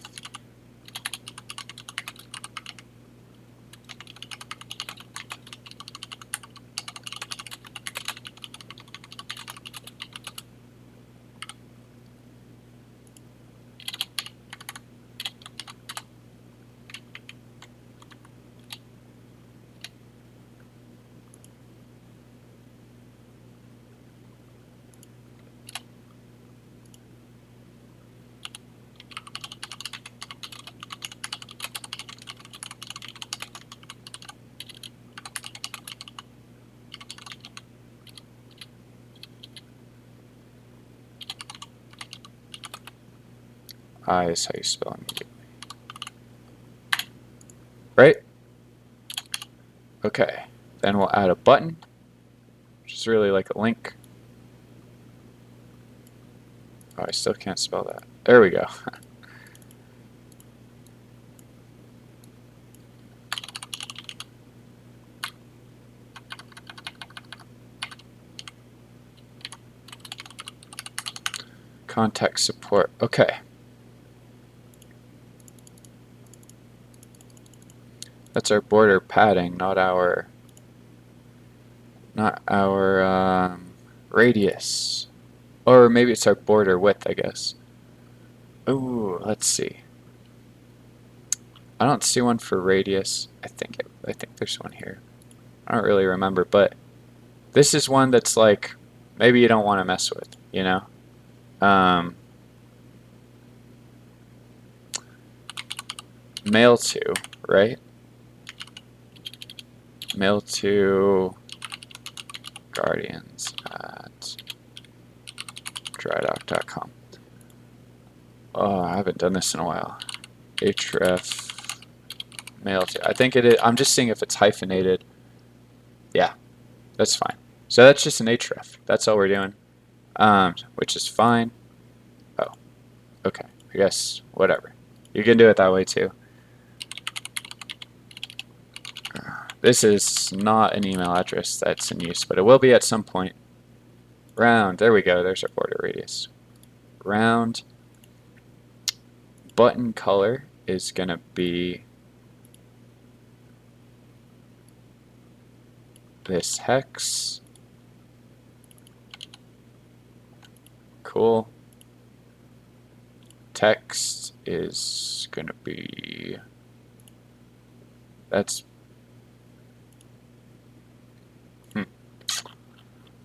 Speaker 1: I is how you spell immediately. Right? Okay. Then we'll add a button, which is really like a link. Oh, I still can't spell that. There we go. Contact support. Okay. That's our border padding, not our radius. Or maybe it's our border width, I guess. Ooh, let's see. I don't see one for radius. I think there's one here. I don't really remember, but this is one that's like maybe you don't want to mess with, you know? Mail to, right? Mail to guardians at drydock.com. Oh, I haven't done this in a while. href mail to. I think it is. I'm just seeing if it's hyphenated. Yeah, that's fine. So that's just an href. That's all we're doing, which is fine. Oh, okay. I guess whatever. You can do it that way too. This is not an email address that's in use, but it will be at some point. Round. There we go. There's our border radius. Round. Button color is going to be this hex. Cool. Text is going to be, that's,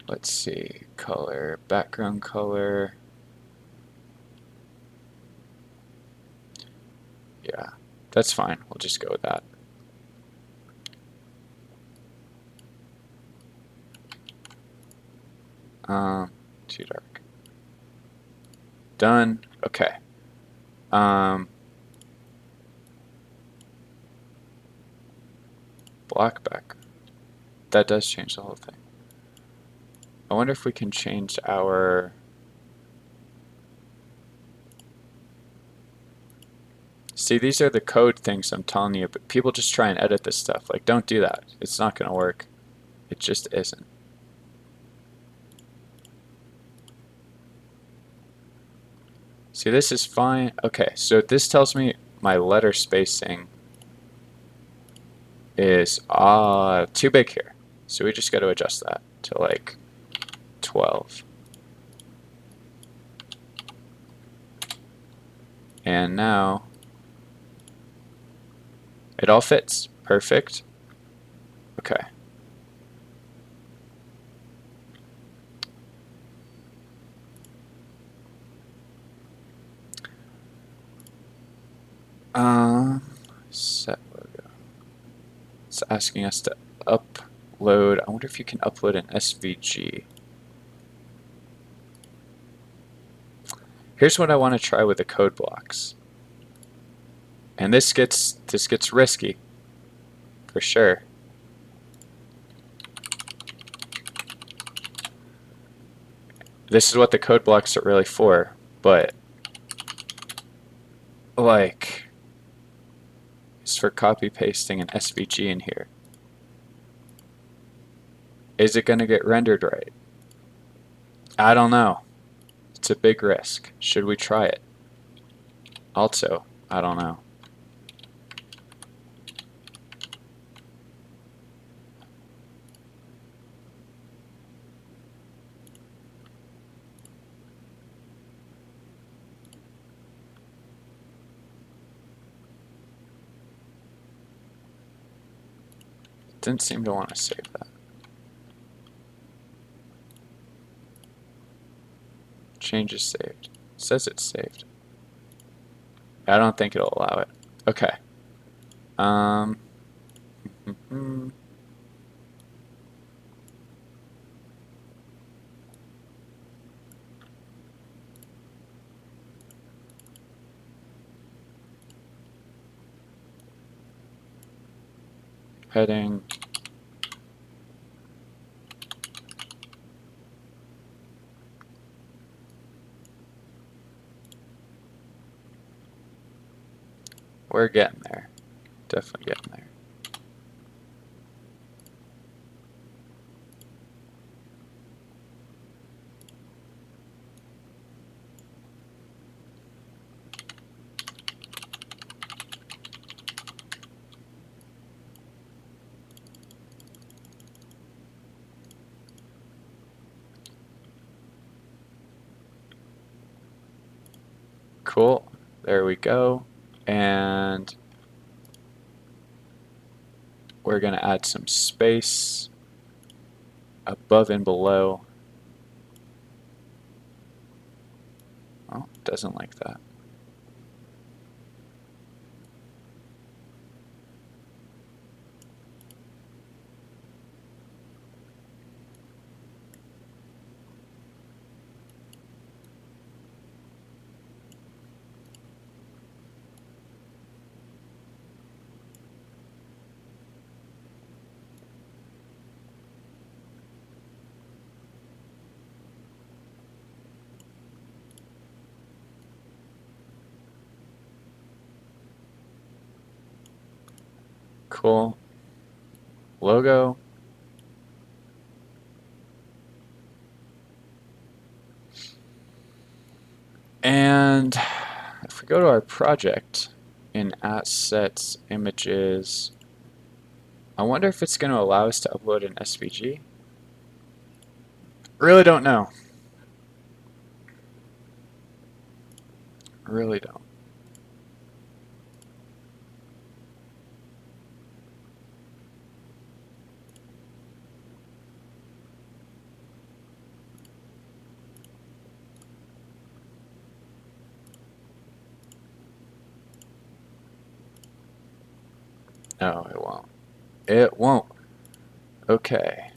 Speaker 1: let's see, color, background color. Yeah, that's fine. We'll just go with that. Too dark. Done. Okay. Black back. That does change the whole thing. I wonder if we can change our... See, these are the code things I'm telling you, but people just try and edit this stuff. Like, don't do that. It's not going to work. It just isn't. See, this is fine. Okay, so this tells me my letter spacing is too big here. So we just got to adjust that to like 12. And now it all fits. Perfect. Okay. Set logo. It's asking us to upload. I wonder if you can upload an SVG. Here's what I want to try with the code blocks. And this gets risky for sure. This is what the code blocks are really for, but like it's for copy pasting an SVG in here. Is it going to get rendered right? I don't know. It's a big risk. Should we try it? Also, I don't know. Didn't seem to want to save that. Changes saved. It says it's saved. I don't think it'll allow it. Okay. Heading. We're getting there. Definitely getting there. Cool. There we go. And we're going to add some space above and below. Oh, doesn't like that. Cool. Logo. And if we go to our project in assets, images, I wonder if it's going to allow us to upload an SVG. Really don't know. Really don't. No, it won't. It won't. Okay.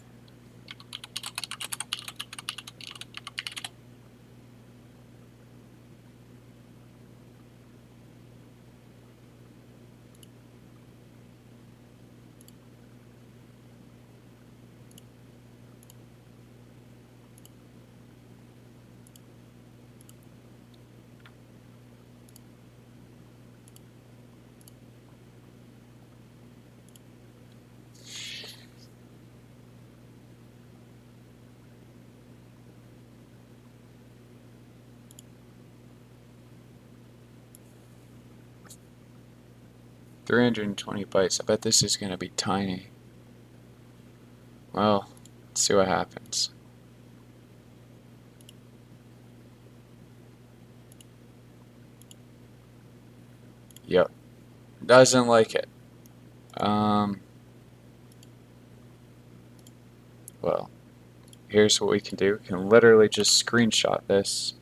Speaker 1: $320. I bet this is going to be tiny. Well, let's see what happens. Yep. Doesn't like it. Well, here's what we can do. We can literally just screenshot this.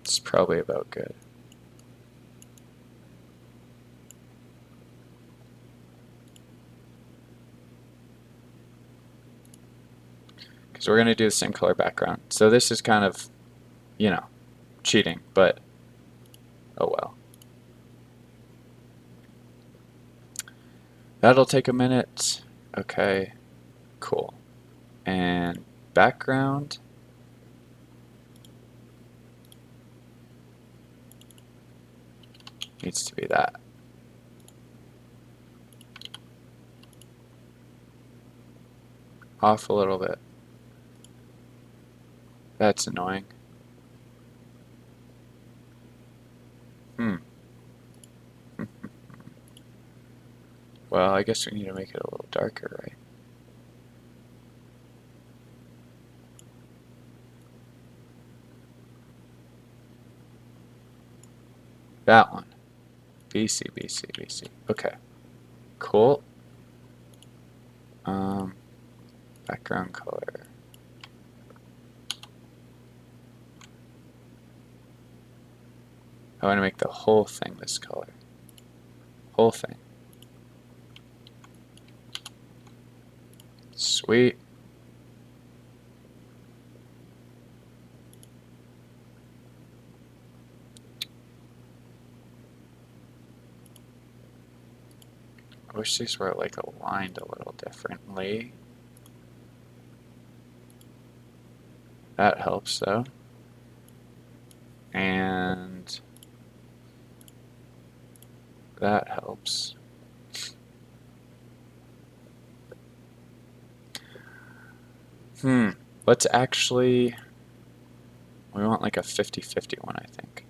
Speaker 1: It's probably about good. Because we're going to do the same color background. So this is kind of, you know, cheating, but oh well. That'll take a minute. Okay, cool. And background. Needs to be that. Off a little bit. That's annoying. Well, I guess we need to make it a little darker, right? That one. BC, BC, BC. Okay. Cool. Background color. I want to make the whole thing this color. Whole thing. Sweet. I wish these were like aligned a little differently. That helps though. And that helps. Let's actually, we want like a 50-50 one, I think.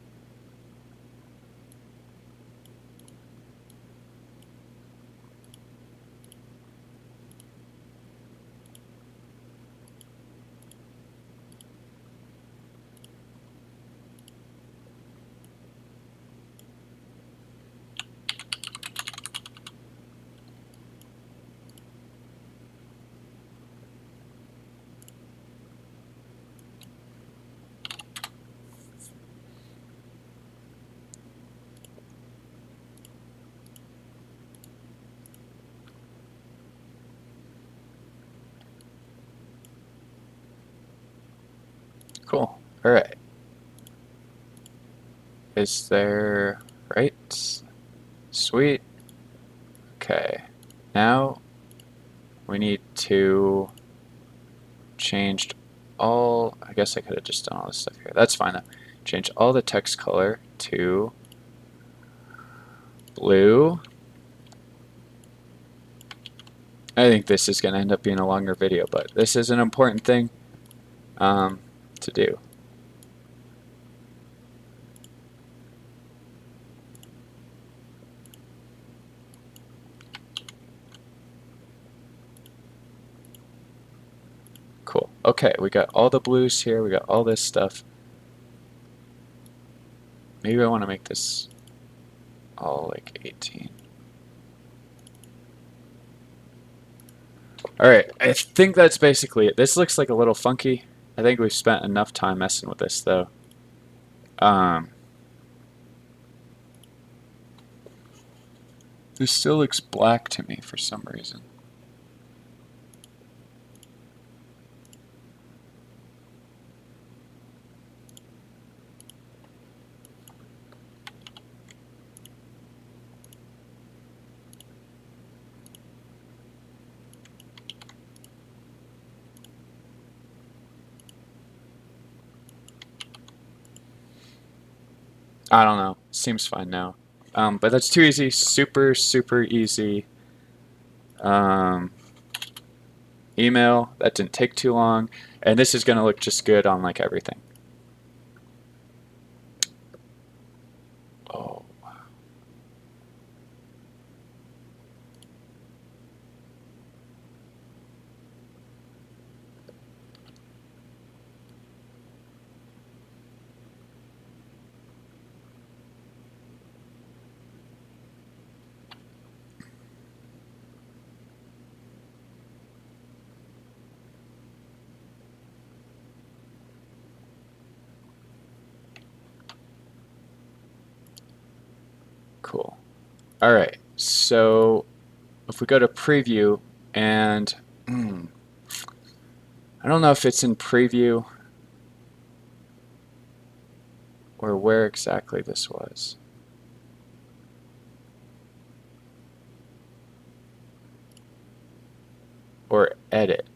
Speaker 1: Cool. All right. Is there, right? Sweet. Okay. Now we need to change all, I guess I could have just done all this stuff here. That's fine though. Change all the text color to blue. I think this is going to end up being a longer video, but this is an important thing to do. Cool. Okay, we got all the blues here. We got all this stuff. Maybe I want to make this all like 18. Alright, I think that's basically it. This looks like a little funky. I think we've spent enough time messing with this though. This still looks black to me for some reason. I don't know. Seems fine now. But that's too easy. Super, super easy. Email. That didn't take too long. And this is going to look just good on like everything. Oh. Cool. All right. So if we go to preview and I don't know if it's in preview or where exactly this was. Or edit.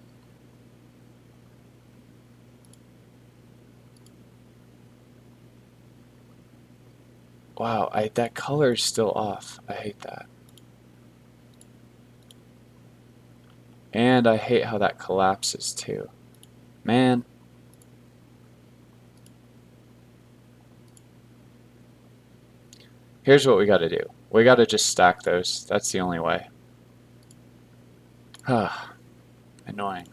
Speaker 1: Wow, that color is still off. I hate that. And I hate how that collapses too. Man. Here's what we got to do. We got to just stack those. That's the only way. Annoying.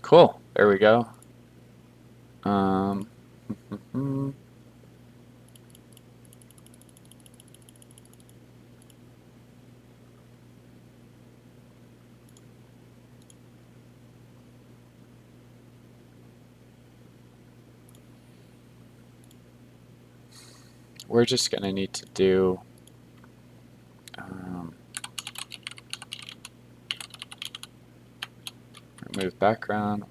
Speaker 1: Cool. There we go. We're just going to need to do remove background.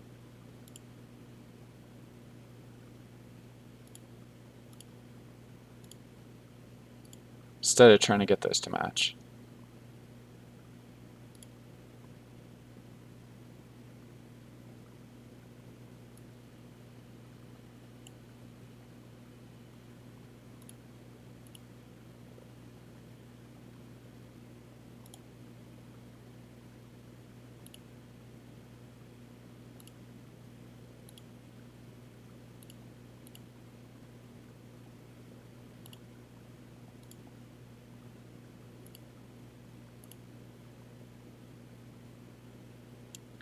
Speaker 1: Instead of trying to get those to match.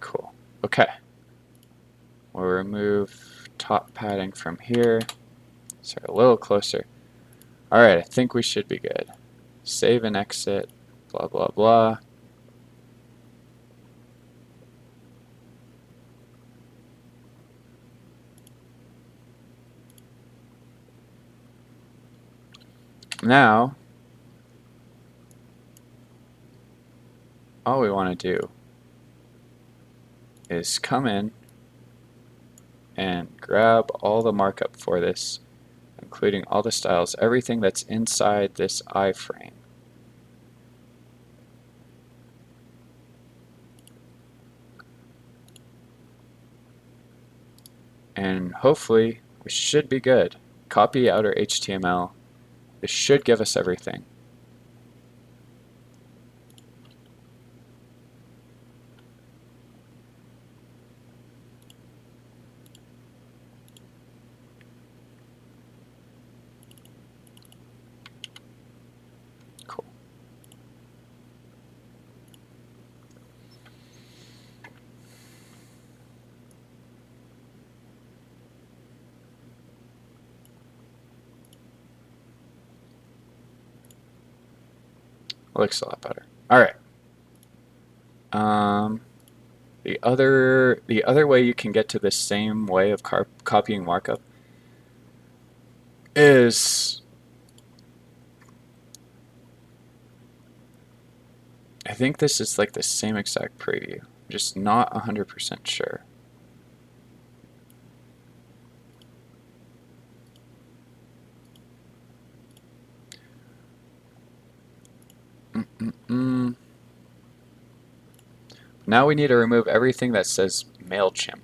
Speaker 1: Cool. Okay. We'll remove top padding from here. So a little closer. Alright, I think we should be good. Save and exit. Blah, blah, blah. Now, all we want to do is come in and grab all the markup for this, including all the styles, everything that's inside this iframe. and hopefully we should be good. Copy outer HTML. This should give us everything. Cool. Looks a lot better. All right. The other way you can get to the same way of copying markup is, I think this is like the same exact preview. I'm just not 100% sure. Now we need to remove everything that says MailChimp.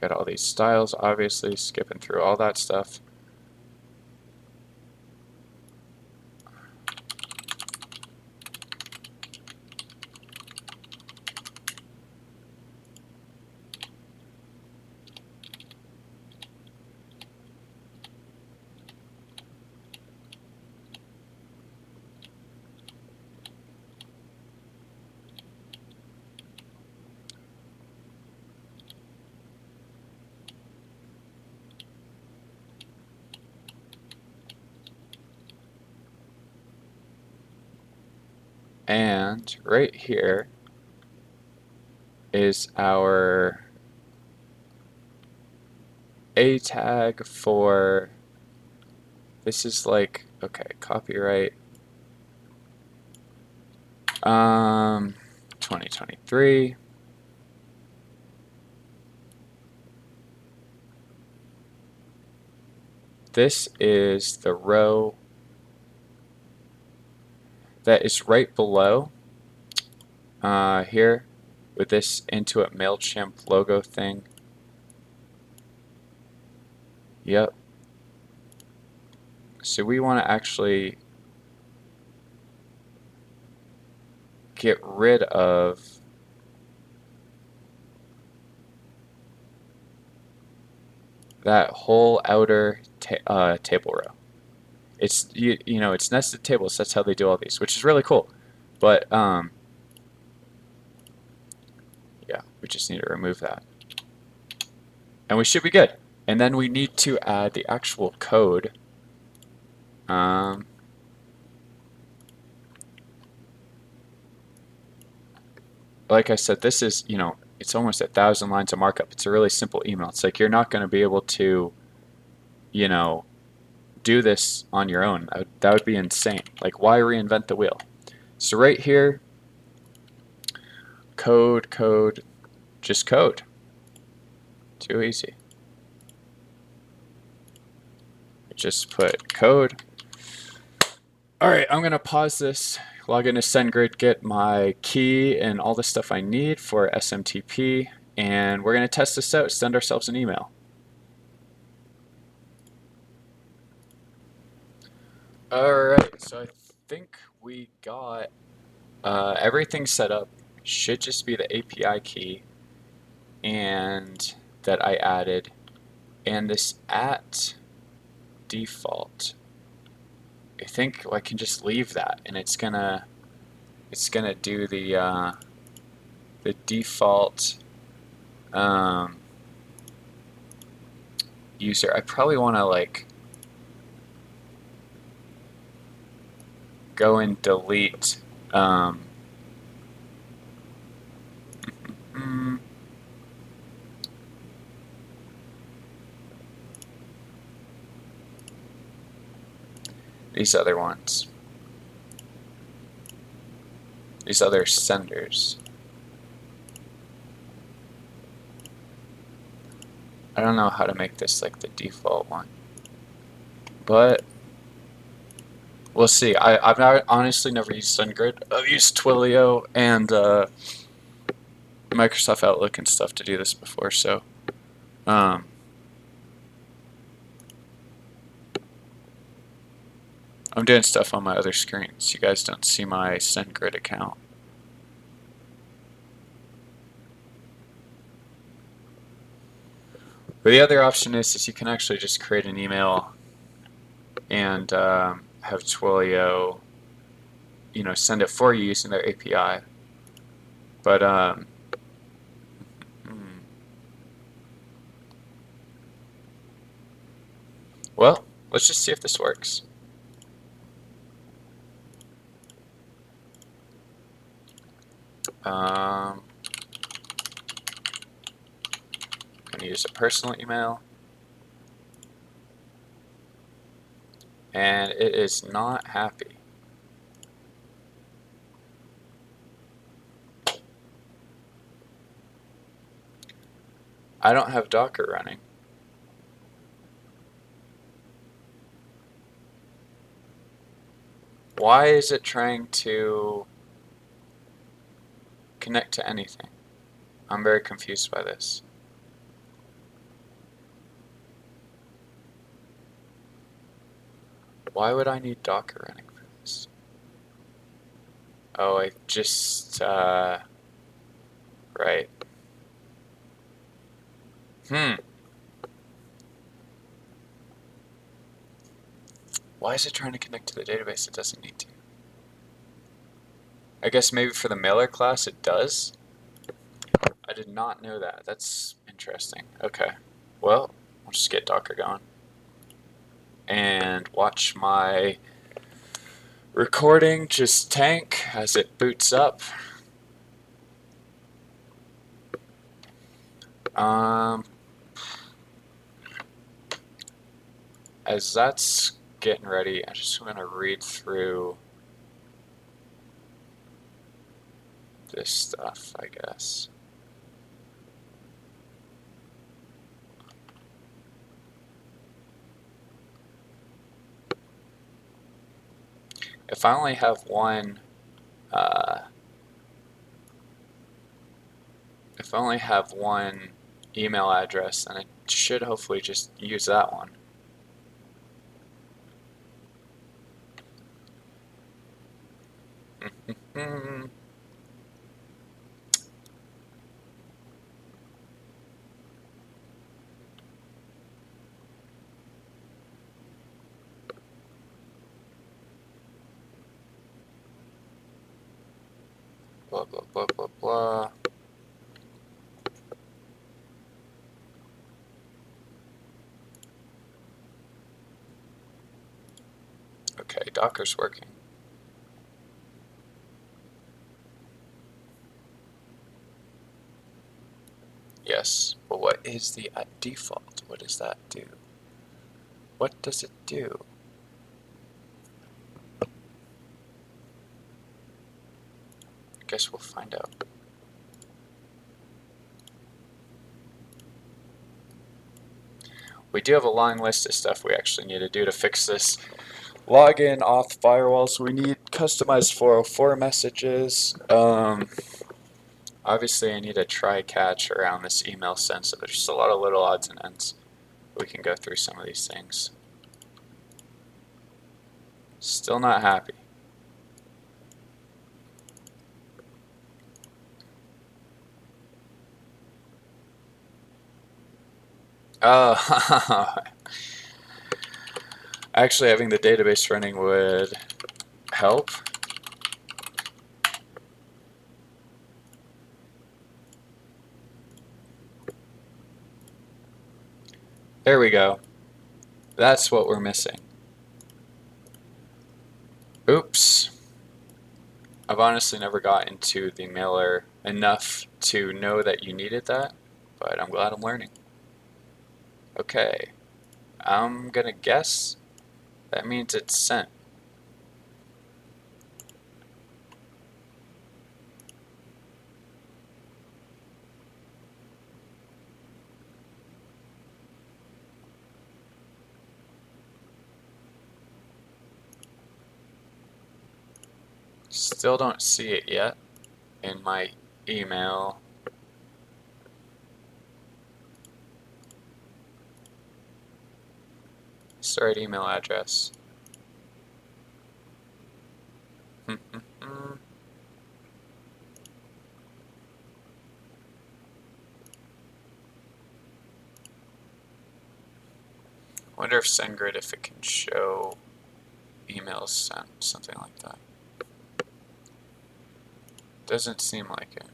Speaker 1: Got all these styles, obviously, skipping through all that stuff. And right here is our A tag for, this is like, okay, copyright 2023. This is the row that is right below here with this Intuit MailChimp logo thing. Yep. So we want to actually get rid of that whole outer table row. It's you know, it's nested tables. That's how they do all these, which is really cool. But yeah, we just need to remove that, and we should be good. And then we need to add the actual code. Like I said, this is, you know, it's almost 1,000 lines of markup. It's a really simple email. It's like you're not going to be able to, you know, do this on your own. That would be insane. Like, why reinvent the wheel? So right here, code, just code. Too easy. Just put code. All right, I'm gonna pause this, log into SendGrid, get my key and all the stuff I need for SMTP, and we're gonna test this out, send ourselves an email. All right, so I think we got everything set up. Should just be the API key and that I added, and this at default. I think I can just leave that, and it's gonna do the default user. I probably want to like go and delete these other ones. these other senders. I don't know how to make this like the default one, but we'll see. I've not, honestly never used SendGrid. I've used Twilio and Microsoft Outlook and stuff to do this before, so I'm doing stuff on my other screens. You guys don't see my SendGrid account. But the other option is you can actually just create an email and have Twilio, send it for you using their API. But well, let's just see if this works. I'm going to use a personal email. And it is not happy. I don't have Docker running. Why is it trying to connect to anything? I'm very confused by this. Why would I need Docker running for this? Oh, I just, right. Why is it trying to connect to the database? It doesn't need to. I guess maybe for the mailer class it does? I did not know that. That's interesting. Okay. Well, I'll just get Docker going. And watch my recording just tank as it boots up. As that's getting ready, I just want to read through this stuff, I guess. If I only have one, email address, then it should hopefully just use that one. Blah, blah, blah, blah, blah. Okay, Docker's working. Yes, but what is the default? What does that do? What does it do? Guess we'll find out. We do have a long list of stuff we actually need to do to fix this login auth firewalls. We need customized 404 messages. Obviously I need a try catch around this email send, so there's just a lot of little odds and ends. We can go through some of these things. Still not happy. Actually having the database running would help. There we go. That's what we're missing. Oops. I've honestly never got into the mailer enough to know that you needed that, but I'm glad I'm learning. Okay. I'm gonna guess that means it's sent. Still don't see it yet in my email. It's the right email address. Wonder if SendGrid, if it can show emails sent, something like that. Doesn't seem like it.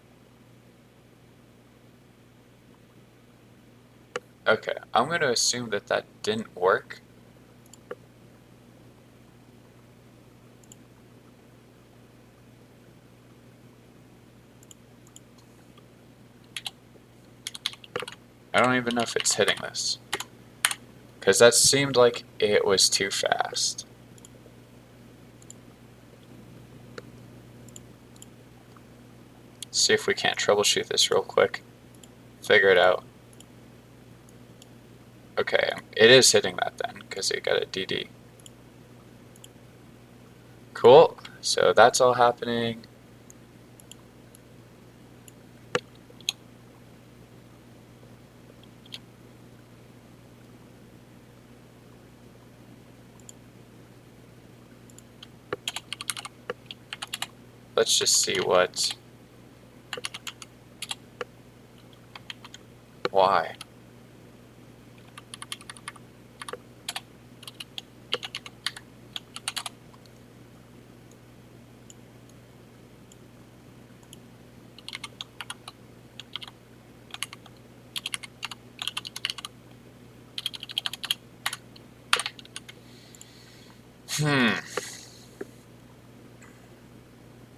Speaker 1: Okay, I'm going to assume that that didn't work. I don't even know if it's hitting this, because that seemed like it was too fast. See if we can't troubleshoot this real quick. Figure it out. Okay, it is hitting that then, because it got a DD. Cool, so that's all happening. Let's just see why.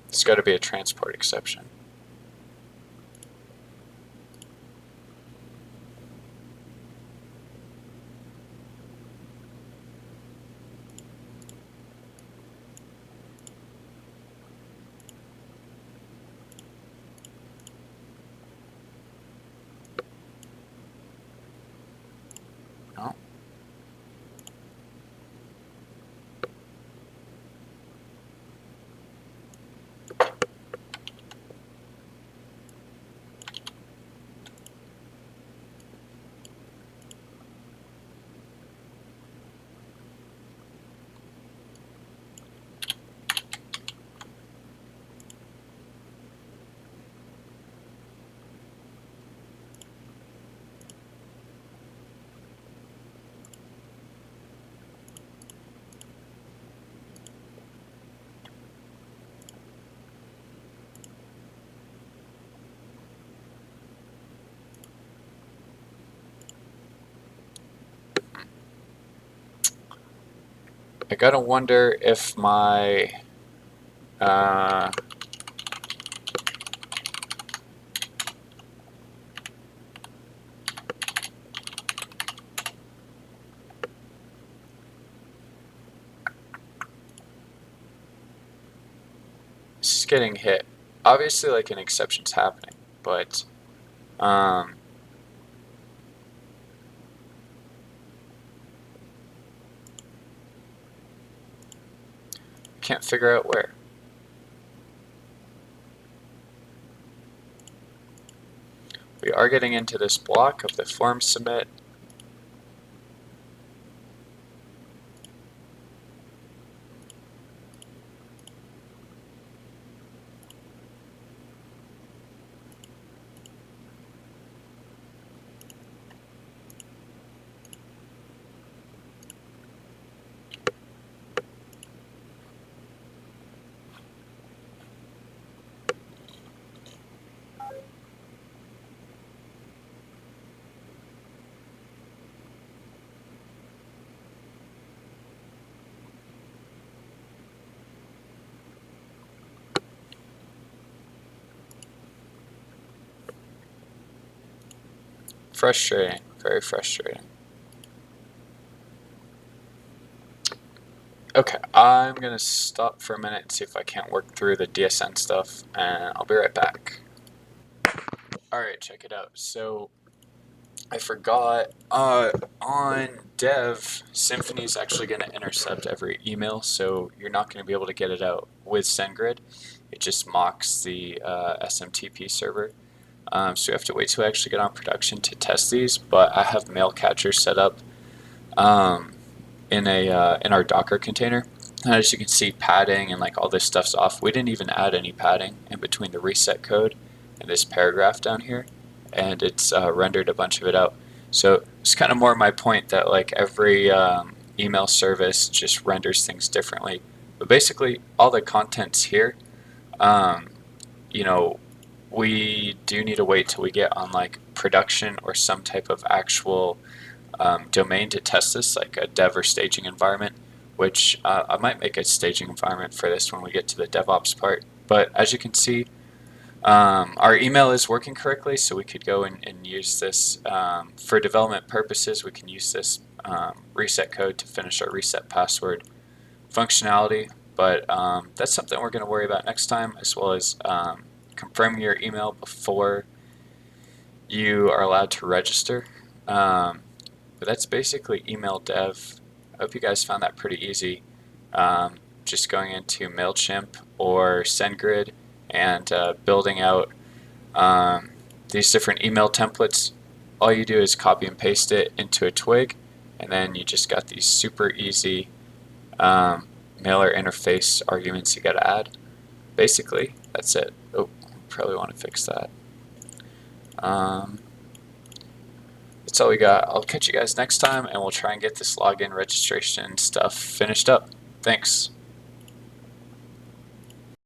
Speaker 1: It's got to be a transport exception. No. I gotta wonder if my this is getting hit. Obviously, like an exception's happening, but can't figure out where. We are getting into this block of the form submit. Frustrating, very frustrating. Okay, I'm gonna stop for a minute and see if I can't work through the DSN stuff, and I'll be right back. Alright, check it out. So, I forgot. On dev, Symfony is actually going to intercept every email, so you're not going to be able to get it out with SendGrid. It just mocks the SMTP server. So we have to wait till we actually get on production to test these. But I have mail catchers set up um, in our Docker container. And as you can see, padding and like all this stuff's off. We didn't even add any padding in between the reset code and this paragraph down here, and it's rendered a bunch of it out. So it's kind of more my point that like every email service just renders things differently. But basically, all the content's here. Um, you know, we do need to wait till we get on like production or some type of actual domain to test this, like a dev or staging environment, which I might make a staging environment for this when we get to the DevOps part. But as you can see, our email is working correctly, so we could go and use this for development purposes. We can use this reset code to finish our reset password functionality, but that's something we're going to worry about next time, as well as confirming your email before you are allowed to register. But that's basically email dev. I hope you guys found that pretty easy. Just going into MailChimp or SendGrid and building out these different email templates. All you do is copy and paste it into a twig, and then you just got these super easy mailer interface arguments you got to add. Basically, that's it. Oh, probably want to fix that. That's all we got. I'll catch you guys next time, and we'll try and get this login registration stuff finished up. Thanks.